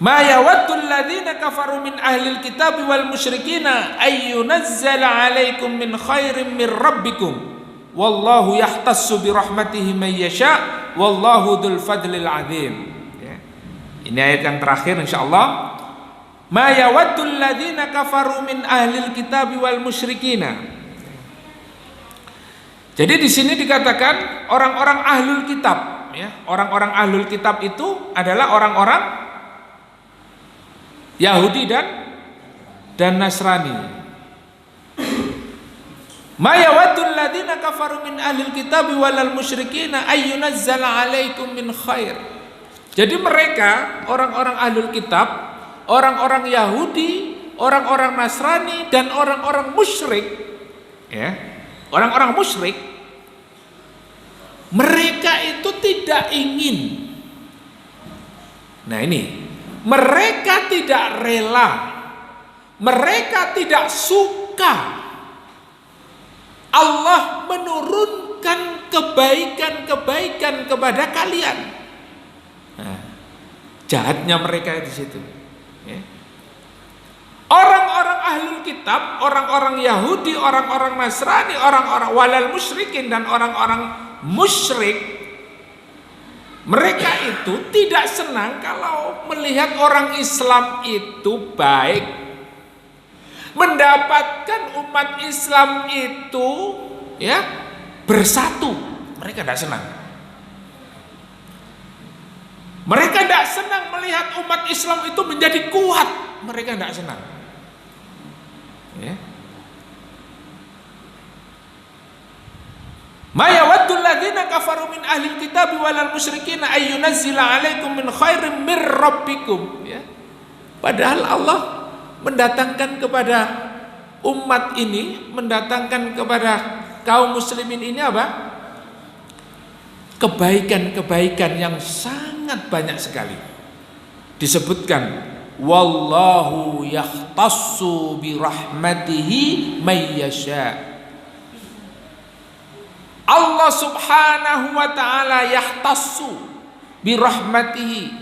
ma yawaddu alladhina kafaru min ahlil kitabi wal musyrikina ayyunazzala 'alaikum min khairin min rabbikum wallahu yahtassu bi rahmatihi may yasha wallahu dzul fadlil 'adzim. Ya. Ini ayat yang terakhir insyaallah. Ma yawaddu alladhina kafaru min ahlil kitabi wal musyrikina. Jadi di sini dikatakan orang-orang ahlul kitab, ya. Orang-orang ahlul kitab itu adalah orang-orang Yahudi dan Nasrani. Ma yawaddul ladzina kafaru min ahlil kitabi walal musyrikina ayyunazzala 'alaikum min khair. Jadi mereka, orang-orang ahlul kitab, orang-orang Yahudi, orang-orang Nasrani dan orang-orang musyrik, ya. Orang-orang musyrik, mereka itu tidak ingin. Nah ini, mereka tidak rela, mereka tidak suka Allah menurunkan kebaikan-kebaikan kepada kalian. Nah, jahatnya mereka di situ. Ya. Orang-orang ahlul kitab, orang-orang Yahudi, orang-orang Nasrani, orang-orang walal musyrikin dan orang-orang musyrik, mereka itu tidak senang kalau melihat orang Islam itu baik, mendapatkan umat Islam itu, ya, bersatu. Mereka tidak senang. Mereka tidak senang melihat umat Islam itu menjadi kuat. Mereka tidak senang. Ya. Ma yawaddu alladhina kafaru min ahlil kitabi walal musyrikina ayyunazzila 'alaikum min khairin mir rabbikum, ya. Padahal Allah mendatangkan kepada umat ini, mendatangkan kepada kaum muslimin ini apa? Kebaikan-kebaikan yang sangat banyak sekali. Disebutkan wallahu yahtassu bi rahmatihi may yasha. Allah Subhanahu wa taala yahtassu bi rahmatihi,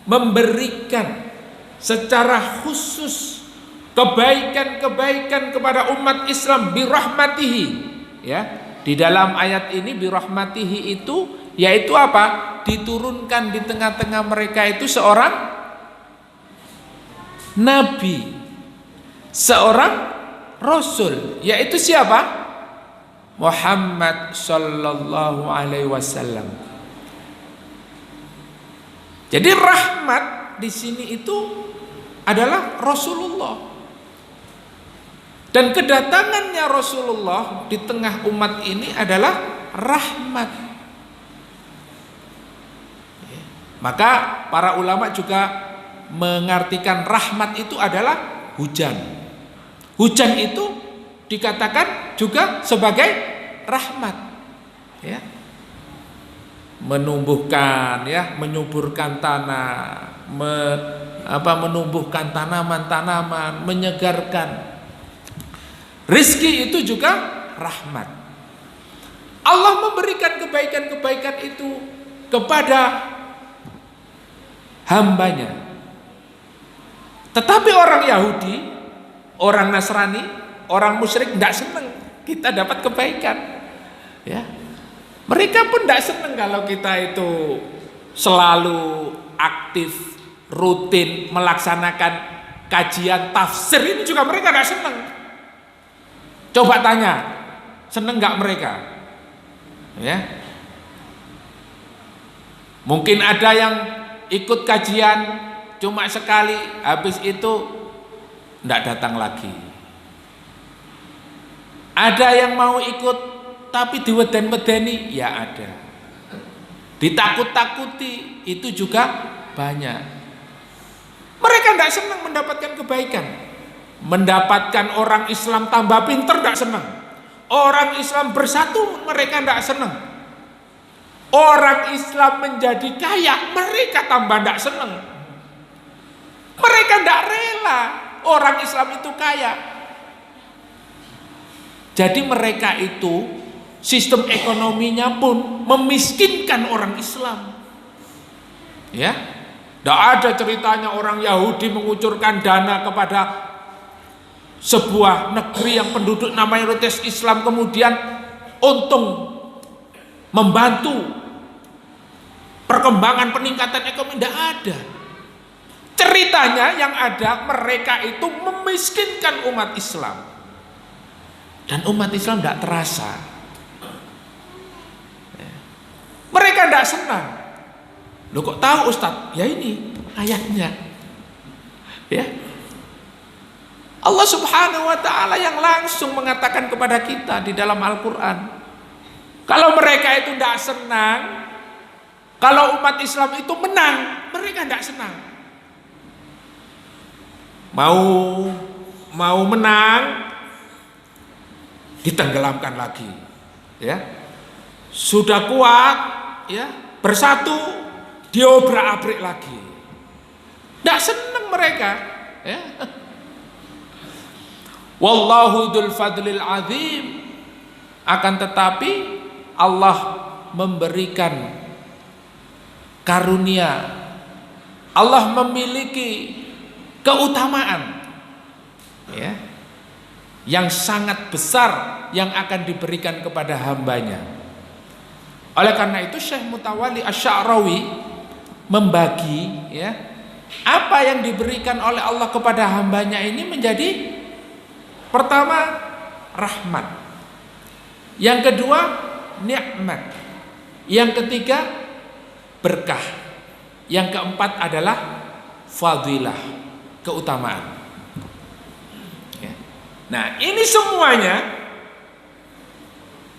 memberikan secara khusus kebaikan-kebaikan kepada umat Islam birahmatihi. Ya, di dalam ayat ini birahmatihi itu yaitu apa? Diturunkan di tengah-tengah mereka itu seorang nabi, seorang rasul, yaitu siapa? Muhammad sallallahu alaihi wasallam. Jadi rahmat di sini itu adalah Rasulullah. Dan kedatangannya Rasulullah di tengah umat ini adalah rahmat. Maka para ulama juga mengartikan rahmat itu adalah hujan. Hujan itu dikatakan juga sebagai rahmat. Ya. Menumbuhkan, ya, menyuburkan tanah, menumbuhkan tanaman-tanaman, menyegarkan. Rizki itu juga rahmat. Allah memberikan kebaikan-kebaikan itu kepada hambanya. Tetapi orang Yahudi, orang Nasrani, orang musyrik tidak senang kita dapat kebaikan. Ya. Mereka pun tidak senang kalau kita itu selalu aktif, rutin melaksanakan kajian tafsir. Ini juga mereka tidak senang. Coba tanya, senang nggak mereka? Ya. Mungkin ada yang ikut kajian cuma sekali, habis itu tidak datang lagi. Ada yang mau ikut tapi diweden-wedeni, ya ada. Ditakut-takuti, itu juga banyak. Mereka tidak senang mendapatkan kebaikan. Mendapatkan orang Islam tambah pinter tidak senang. Orang Islam bersatu mereka tidak senang. Orang Islam menjadi kaya mereka tambah tidak senang. Mereka tidak rela orang Islam itu kaya. Jadi mereka itu sistem ekonominya pun memiskinkan orang Islam. Ya, tidak ada ceritanya orang Yahudi mengucurkan dana kepada sebuah negeri yang penduduk mayoritas Islam kemudian untung membantu perkembangan peningkatan ekonomi. Tidak ada. Ceritanya yang ada mereka itu memiskinkan umat Islam. Dan umat Islam tidak terasa. Mereka tidak senang. Loh kok tahu Ustaz? Ya ini ayatnya. Ya. Allah Subhanahu wa taala yang langsung mengatakan kepada kita di dalam Al-Qur'an. Kalau mereka itu tidak senang, kalau umat Islam itu menang, mereka tidak senang. Mau menang ditenggelamkan lagi. Ya. Sudah kuat, ya, bersatu, diobrak-abrik lagi. Tidak senang mereka. Ya. Wallahu dzul fadlil azim. Akan tetapi Allah memberikan karunia. Allah memiliki keutamaan, ya, yang sangat besar yang akan diberikan kepada hambanya. Oleh karena itu Syekh Mutawalli Asy-Sya'rawi membagi, ya, apa yang diberikan oleh Allah kepada hambanya ini menjadi pertama rahmat, yang kedua nikmat, yang ketiga berkah, yang keempat adalah fadilah, keutamaan. Ya. Nah ini semuanya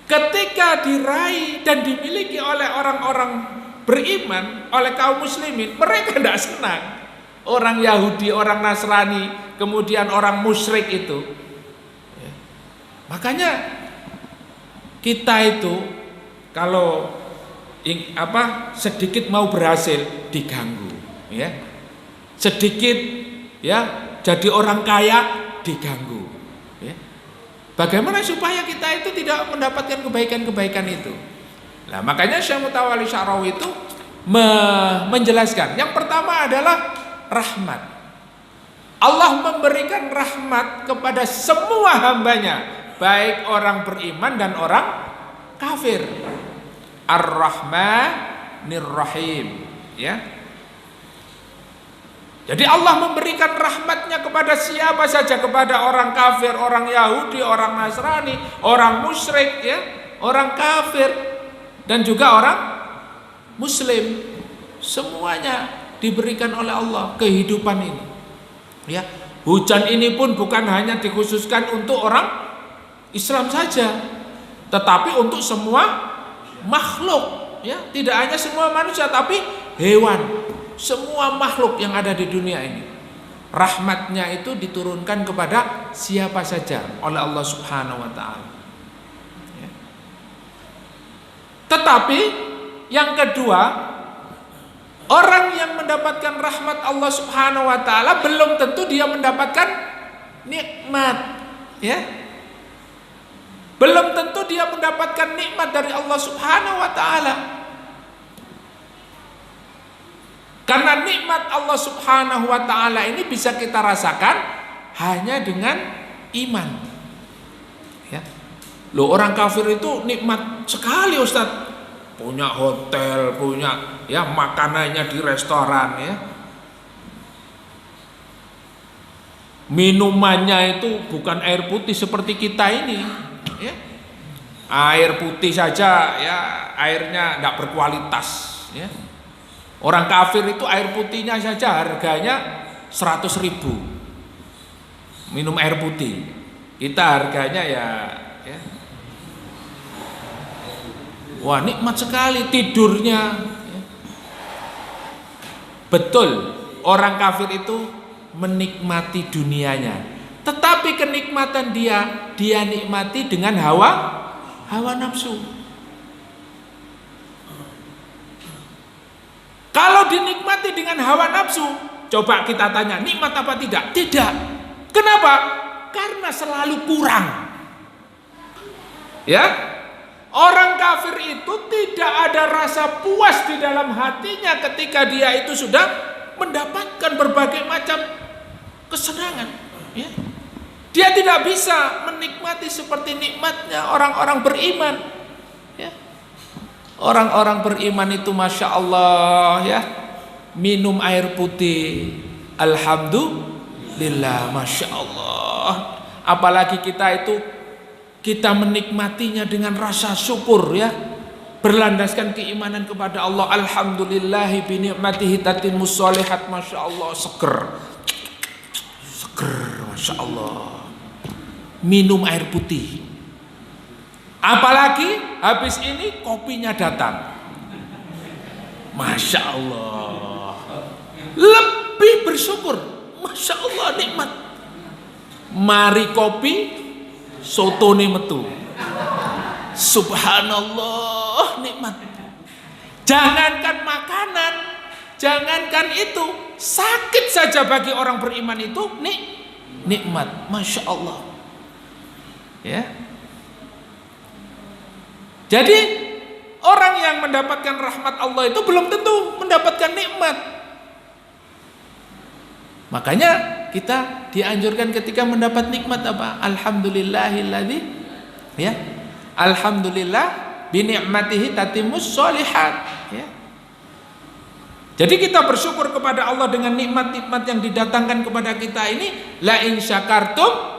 ketika diraih dan dimiliki oleh orang-orang beriman, oleh kaum muslimin, mereka tidak senang. Orang Yahudi, orang Nasrani, kemudian orang musyrik itu. Ya. Makanya kita itu kalau sedikit mau berhasil diganggu, ya. Sedikit, ya, jadi orang kaya diganggu. Bagaimana supaya kita itu tidak mendapatkan kebaikan-kebaikan itu? Nah, makanya Syekh Mutawalli Asy-Sya'rawi itu menjelaskan. Yang pertama adalah rahmat. Allah memberikan rahmat kepada semua hambanya, baik orang beriman dan orang kafir. Ar-Rahmanir Rahim, ya. Jadi Allah memberikan rahmatnya kepada siapa saja, kepada orang kafir, orang Yahudi, orang Nasrani, orang musyrik, ya, orang kafir, dan juga orang Muslim. Semuanya diberikan oleh Allah kehidupan ini. Ya, hujan ini pun bukan hanya dikhususkan untuk orang Islam saja, tetapi untuk semua makhluk. Ya, tidak hanya semua manusia, tapi hewan, semua makhluk yang ada di dunia ini. Rahmatnya itu diturunkan kepada siapa saja oleh Allah Subhanahu wa Ta'ala. Ya. Tetapi yang kedua, orang yang mendapatkan rahmat Allah Subhanahu wa Ta'ala belum tentu dia mendapatkan nikmat, ya. Belum tentu dia mendapatkan nikmat dari Allah Subhanahu wa Ta'ala. Karena nikmat Allah Subhanahu wa Ta'ala ini bisa kita rasakan hanya dengan iman. Ya. Loh, orang kafir itu nikmat sekali, Ustaz. Punya hotel, punya, ya, makanannya di restoran, ya. Minumannya itu bukan air putih seperti kita ini, ya. Air putih saja, ya, airnya tidak berkualitas, ya. Orang kafir itu air putihnya saja harganya 100.000. Minum air putih. Kita harganya ya. Wah, nikmat sekali tidurnya. Betul, orang kafir itu menikmati dunianya, tetapi kenikmatan dia nikmati dengan hawa nafsu. Kalau dinikmati dengan hawa nafsu, coba kita tanya, nikmat apa tidak? Tidak. Kenapa? Karena selalu kurang. Ya. Orang kafir itu tidak ada rasa puas di dalam hatinya ketika dia itu sudah mendapatkan berbagai macam kesenangan. Ya. Dia tidak bisa menikmati seperti nikmatnya orang-orang beriman. Ya. Orang-orang beriman itu Masya Allah, ya, minum air putih, alhamdulillah, Masya Allah. Apalagi kita menikmatinya dengan rasa syukur, ya, berlandaskan keimanan kepada Allah. Alhamdulillahi bi ni'matihi tatimmus sholihat. Masya Allah, seger, Masya Allah, minum air putih. Apalagi habis ini kopinya datang, Masya Allah, lebih bersyukur. Masya Allah, nikmat. Mari kopi, soto nih metu, subhanallah, nikmat. Jangankan makanan, jangankan itu, sakit saja bagi orang beriman itu nikmat, Masya Allah. Ya. Jadi orang yang mendapatkan rahmat Allah itu belum tentu mendapatkan nikmat. Makanya kita dianjurkan ketika mendapat nikmat apa? Alhamdulillahilladzi, ya. Alhamdulillah bi ni'matihi tatimmus sholihat, ya. Jadi kita bersyukur kepada Allah dengan nikmat-nikmat yang didatangkan kepada kita ini. La in syakartum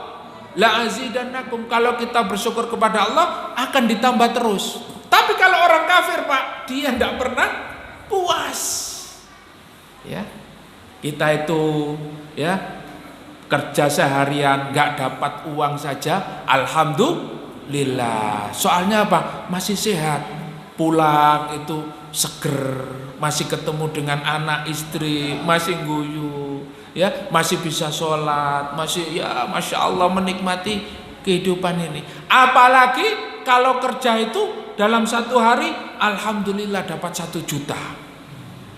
la azidannakum. Kalau kita bersyukur kepada Allah akan ditambah terus. Tapi kalau orang kafir, Pak, dia tidak pernah puas. Ya. Kita itu, ya, kerja seharian nggak dapat uang saja, alhamdulillah. Soalnya apa? Masih sehat, pulang itu seger, masih ketemu dengan anak istri, masih guyu, ya, masih bisa sholat, masih, ya, Masya Allah, menikmati kehidupan ini. Apalagi kalau kerja itu dalam satu hari, alhamdulillah dapat 1 juta.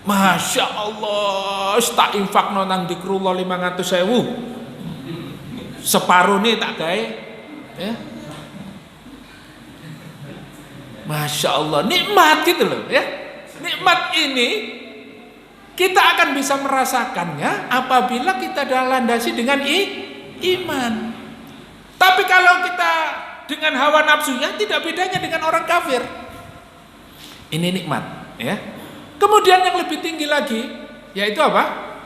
Masya Allah, tak infak nonang dikrullah 500.000, separuh nih tak gawe, ya. Masya Allah, nikmat gitu loh, ya. Nikmat ini Kita akan bisa merasakannya apabila kita dilandasi dengan iman. Tapi kalau kita dengan hawa nafsunya, tidak bedanya dengan orang kafir. Ini nikmat, ya. Kemudian yang lebih tinggi lagi, yaitu apa?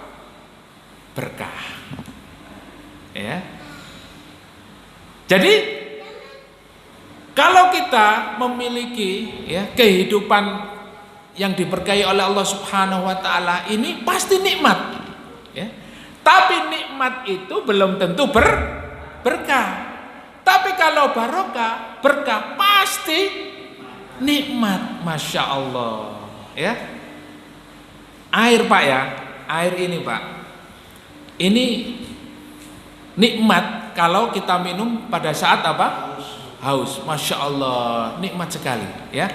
Berkah. Ya. Jadi kalau kita memiliki ya kehidupan yang diberkahi oleh Allah Subhanahu wa taala, ini pasti nikmat, ya. Tapi nikmat itu belum tentu berkah. Tapi kalau barokah, berkah pasti nikmat, masya Allah, ya. Air Pak ya, air ini Pak, ini nikmat kalau kita minum pada saat apa? Haus, masya Allah, nikmat sekali, ya.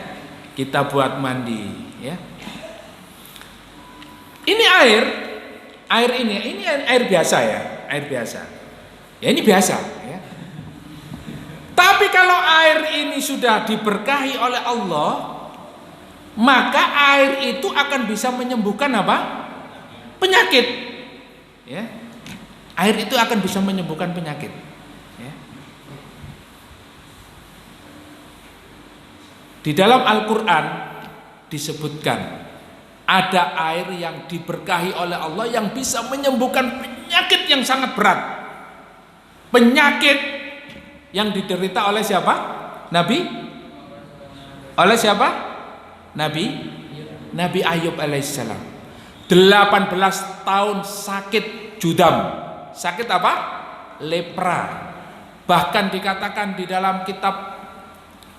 Kita buat mandi, ya. Ini air ini air biasa ya, air biasa. Ya ini biasa, ya. Tapi kalau air ini sudah diberkahi oleh Allah, maka air itu akan bisa menyembuhkan apa? Penyakit. Ya. Air itu akan bisa menyembuhkan penyakit. Ya. Di dalam Al-Quran disebutkan ada air yang diberkahi oleh Allah yang bisa menyembuhkan penyakit yang sangat berat. Penyakit yang diderita oleh siapa? Nabi? Oleh siapa? Nabi Ayub alaihissalam. 18 tahun sakit judam. Sakit apa? Lepra. Bahkan dikatakan di dalam kitab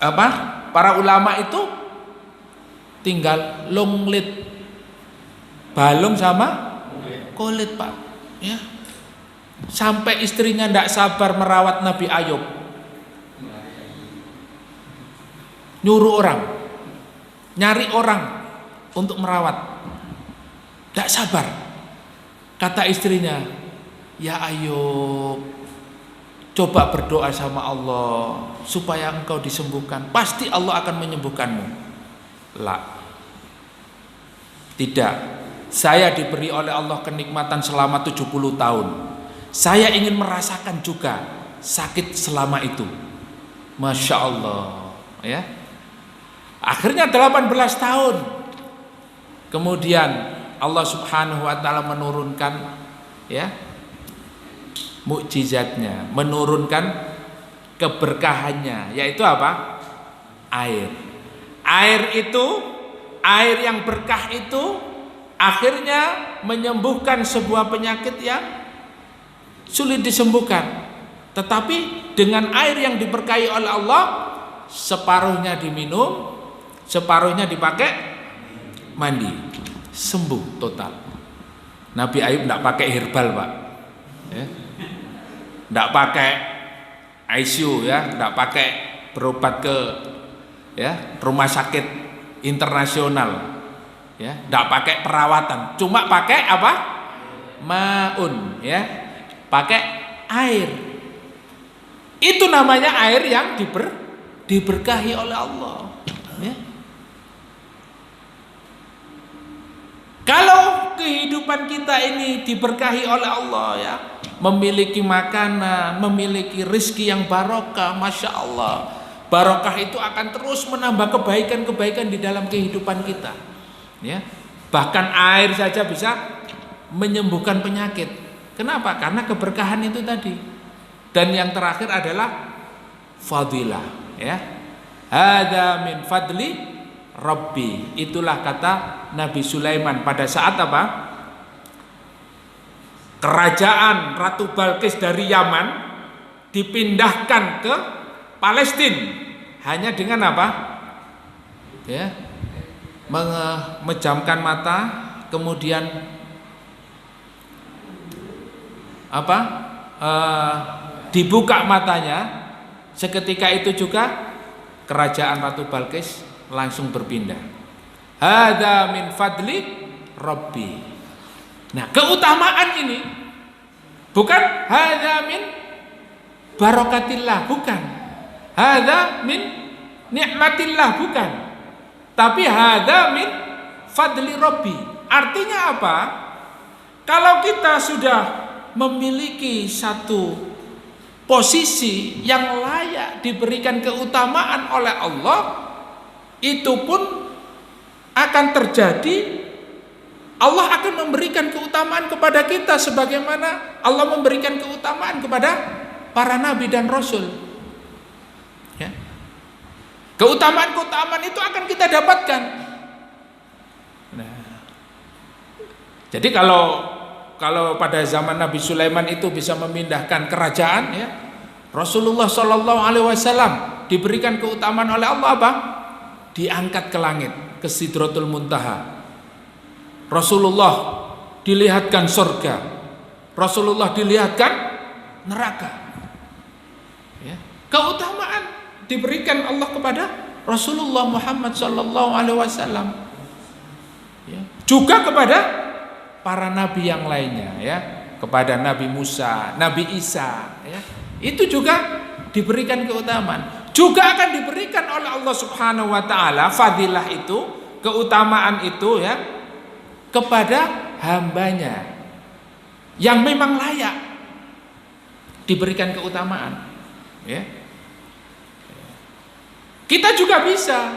apa? Para ulama itu tinggal longlit, balung sama kulit Pak, ya. Sampai istrinya tidak sabar merawat Nabi Ayub, nyuruh orang, nyari orang untuk merawat, tidak sabar. Kata istrinya, ya Ayub, coba berdoa sama Allah supaya engkau disembuhkan, pasti Allah akan menyembuhkanmu. Lah, tidak. Saya diberi oleh Allah kenikmatan selama 70 tahun. Saya ingin merasakan juga sakit selama itu. Masya Allah, ya. Akhirnya 18 tahun. Kemudian Allah Subhanahu wa taala menurunkan ya mukjizatnya, menurunkan keberkahannya, yaitu apa? Air. Air yang berkah itu akhirnya menyembuhkan sebuah penyakit yang sulit disembuhkan. Tetapi dengan air yang diberkahi oleh Allah, separuhnya diminum, separuhnya dipakai mandi, sembuh total. Nabi Ayub tidak pakai herbal Pak, ya. Tidak pakai ICU, ya, tidak pakai berobat ke ya rumah sakit internasional, ya, tidak pakai perawatan, cuma pakai apa? Maun, ya, pakai air. Itu namanya air yang diberkahi oleh Allah, ya. Kalau kehidupan kita ini diberkahi oleh Allah, ya, memiliki makanan, memiliki rizki yang barokah, masya Allah, barokah itu akan terus menambah kebaikan-kebaikan di dalam kehidupan kita, ya. Bahkan air saja bisa menyembuhkan penyakit. Kenapa? Karena keberkahan itu tadi. Dan yang terakhir adalah fadilah, ya. Hada min fadli Rabbi. Itulah kata Nabi Sulaiman pada saat apa? Kerajaan Ratu Balkis dari Yaman dipindahkan ke Palestina hanya dengan apa? Ya, memejamkan mata, kemudian apa? Dibuka matanya. Seketika itu juga kerajaan Ratu Balkis langsung berpindah. Hada min fadli Rabbi. Nah, keutamaan ini bukan hada min barokatillah, bukan. Hada min nikmatillah, bukan. Tapi hada min fadli Rabbi. Artinya apa? Kalau kita sudah memiliki satu posisi yang layak diberikan keutamaan oleh Allah, itu pun akan terjadi. Allah akan memberikan keutamaan kepada kita sebagaimana Allah memberikan keutamaan kepada para nabi dan rasul. Ya. Keutamaan-keutamaan itu akan kita dapatkan. Nah, jadi kalau pada zaman Nabi Sulaiman itu bisa memindahkan kerajaan, ya, Rasulullah SAW diberikan keutamaan oleh Allah apa? Diangkat ke langit, ke Sidratul Muntaha. Rasulullah dilihatkan surga, Rasulullah dilihatkan neraka. Ya. Keutamaan diberikan Allah kepada Rasulullah Muhammad SAW. Ya. Juga kepada para nabi yang lainnya, ya, kepada Nabi Musa, Nabi Isa, ya, itu juga diberikan keutamaan. Juga akan diberikan oleh Allah Subhanahu Wa Taala fadilah itu, keutamaan itu, ya, kepada hambanya yang memang layak diberikan keutamaan. Ya. Kita juga bisa.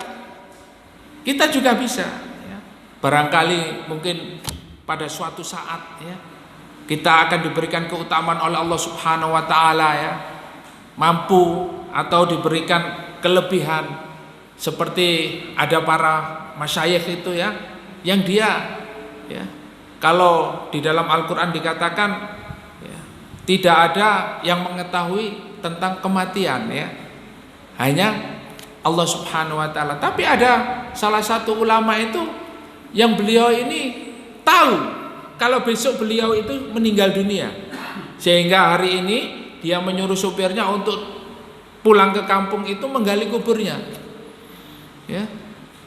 Ya. Barangkali mungkin pada suatu saat, ya, kita akan diberikan keutamaan oleh Allah Subhanahu Wa Taala, ya, mampu atau diberikan kelebihan seperti ada para masyayikh itu, ya, yang dia, ya, kalau di dalam Al-Quran dikatakan, ya, tidak ada yang mengetahui tentang kematian, ya, hanya Allah Subhanahu Wa Taala. Tapi ada salah satu ulama itu yang beliau ini tahu kalau besok beliau itu meninggal dunia, sehingga hari ini dia menyuruh supirnya untuk pulang ke kampung itu menggali kuburnya, ya.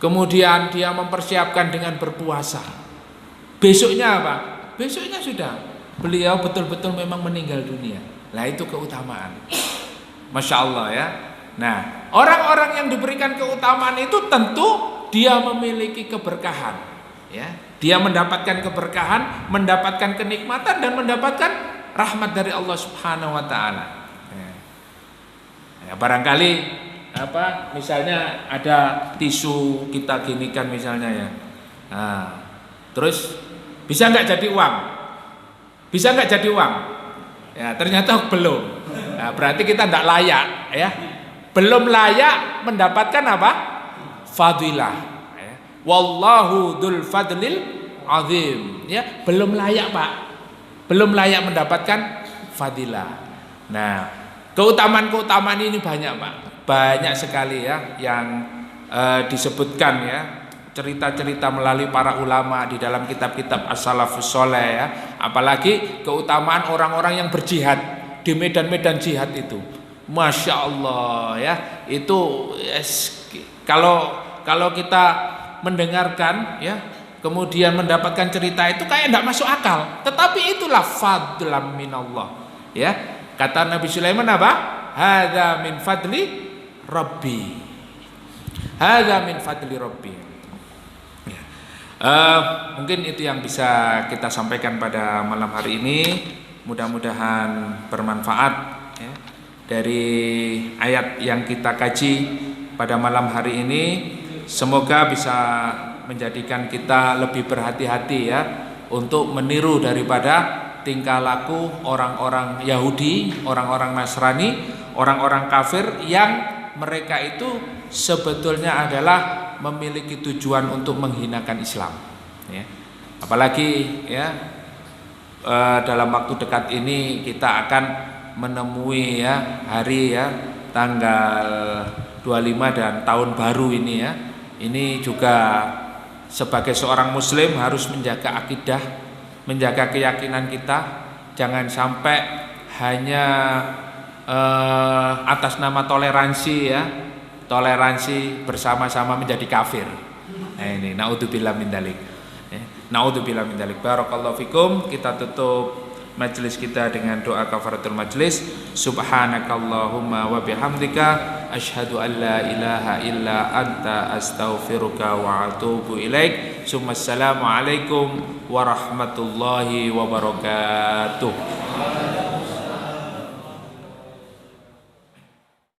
Kemudian dia mempersiapkan dengan berpuasa. Besoknya apa? Besoknya sudah beliau betul-betul memang meninggal dunia. Nah, itu keutamaan. Masya Allah, ya. Nah, orang-orang yang diberikan keutamaan itu tentu dia memiliki keberkahan, ya. Dia mendapatkan keberkahan, mendapatkan kenikmatan, dan mendapatkan rahmat dari Allah Subhanahu Wa Taala. Ya, barangkali apa? Misalnya ada tisu kita ginikan misalnya, ya. Nah, terus bisa nggak jadi uang? Bisa nggak jadi uang? Ya, ternyata belum. Nah, berarti kita tidak layak, ya. Belum layak mendapatkan apa? Fadilah. Ya. Wallahu dzul fadlil azim. Ya, belum layak, Pak. Belum layak mendapatkan fadilah. Nah, keutamaan-keutamaan ini banyak, Pak. Banyak sekali, ya, yang disebutkan, ya, cerita-cerita melalui para ulama di dalam kitab-kitab as-salafus sholeh, ya. Apalagi keutamaan orang-orang yang berjihad di medan-medan jihad itu, Masya Allah, ya. Itu, yes, kalau kita mendengarkan, ya, kemudian mendapatkan cerita itu kayak tidak masuk akal, tetapi itulah fadlam minallah, ya. Kata Nabi Sulaiman apa? Hadza min fadli Rabbi. Hadza min fadli Rabbi. Mungkin itu yang bisa kita sampaikan pada malam hari ini. Mudah-mudahan bermanfaat, ya, dari ayat yang kita kaji pada malam hari ini. Semoga bisa menjadikan kita lebih berhati-hati, ya, untuk meniru daripada tingkah laku orang-orang Yahudi, orang-orang Nasrani, orang-orang kafir yang mereka itu sebetulnya adalah memiliki tujuan untuk menghinakan Islam, ya. Apalagi, ya, dalam waktu dekat ini kita akan menemui, ya, hari, ya, tanggal 25 dan tahun baru ini, ya. Ini juga sebagai seorang muslim harus menjaga akidah, menjaga keyakinan kita, jangan sampai hanya atas nama toleransi, ya, toleransi bersama-sama menjadi kafir. Nah, ini naudzubillah min dzalik. Naudzubillah min dzalik. Barakallahu fikum. Kita tutup majelis kita dengan doa kafaratul majelis. Subhanakallahumma wa bihamdika asyhadu an la ilaha illa anta astaghfiruka wa atubu ilaik. Assalamualaikum warahmatullahi wabarakatuh.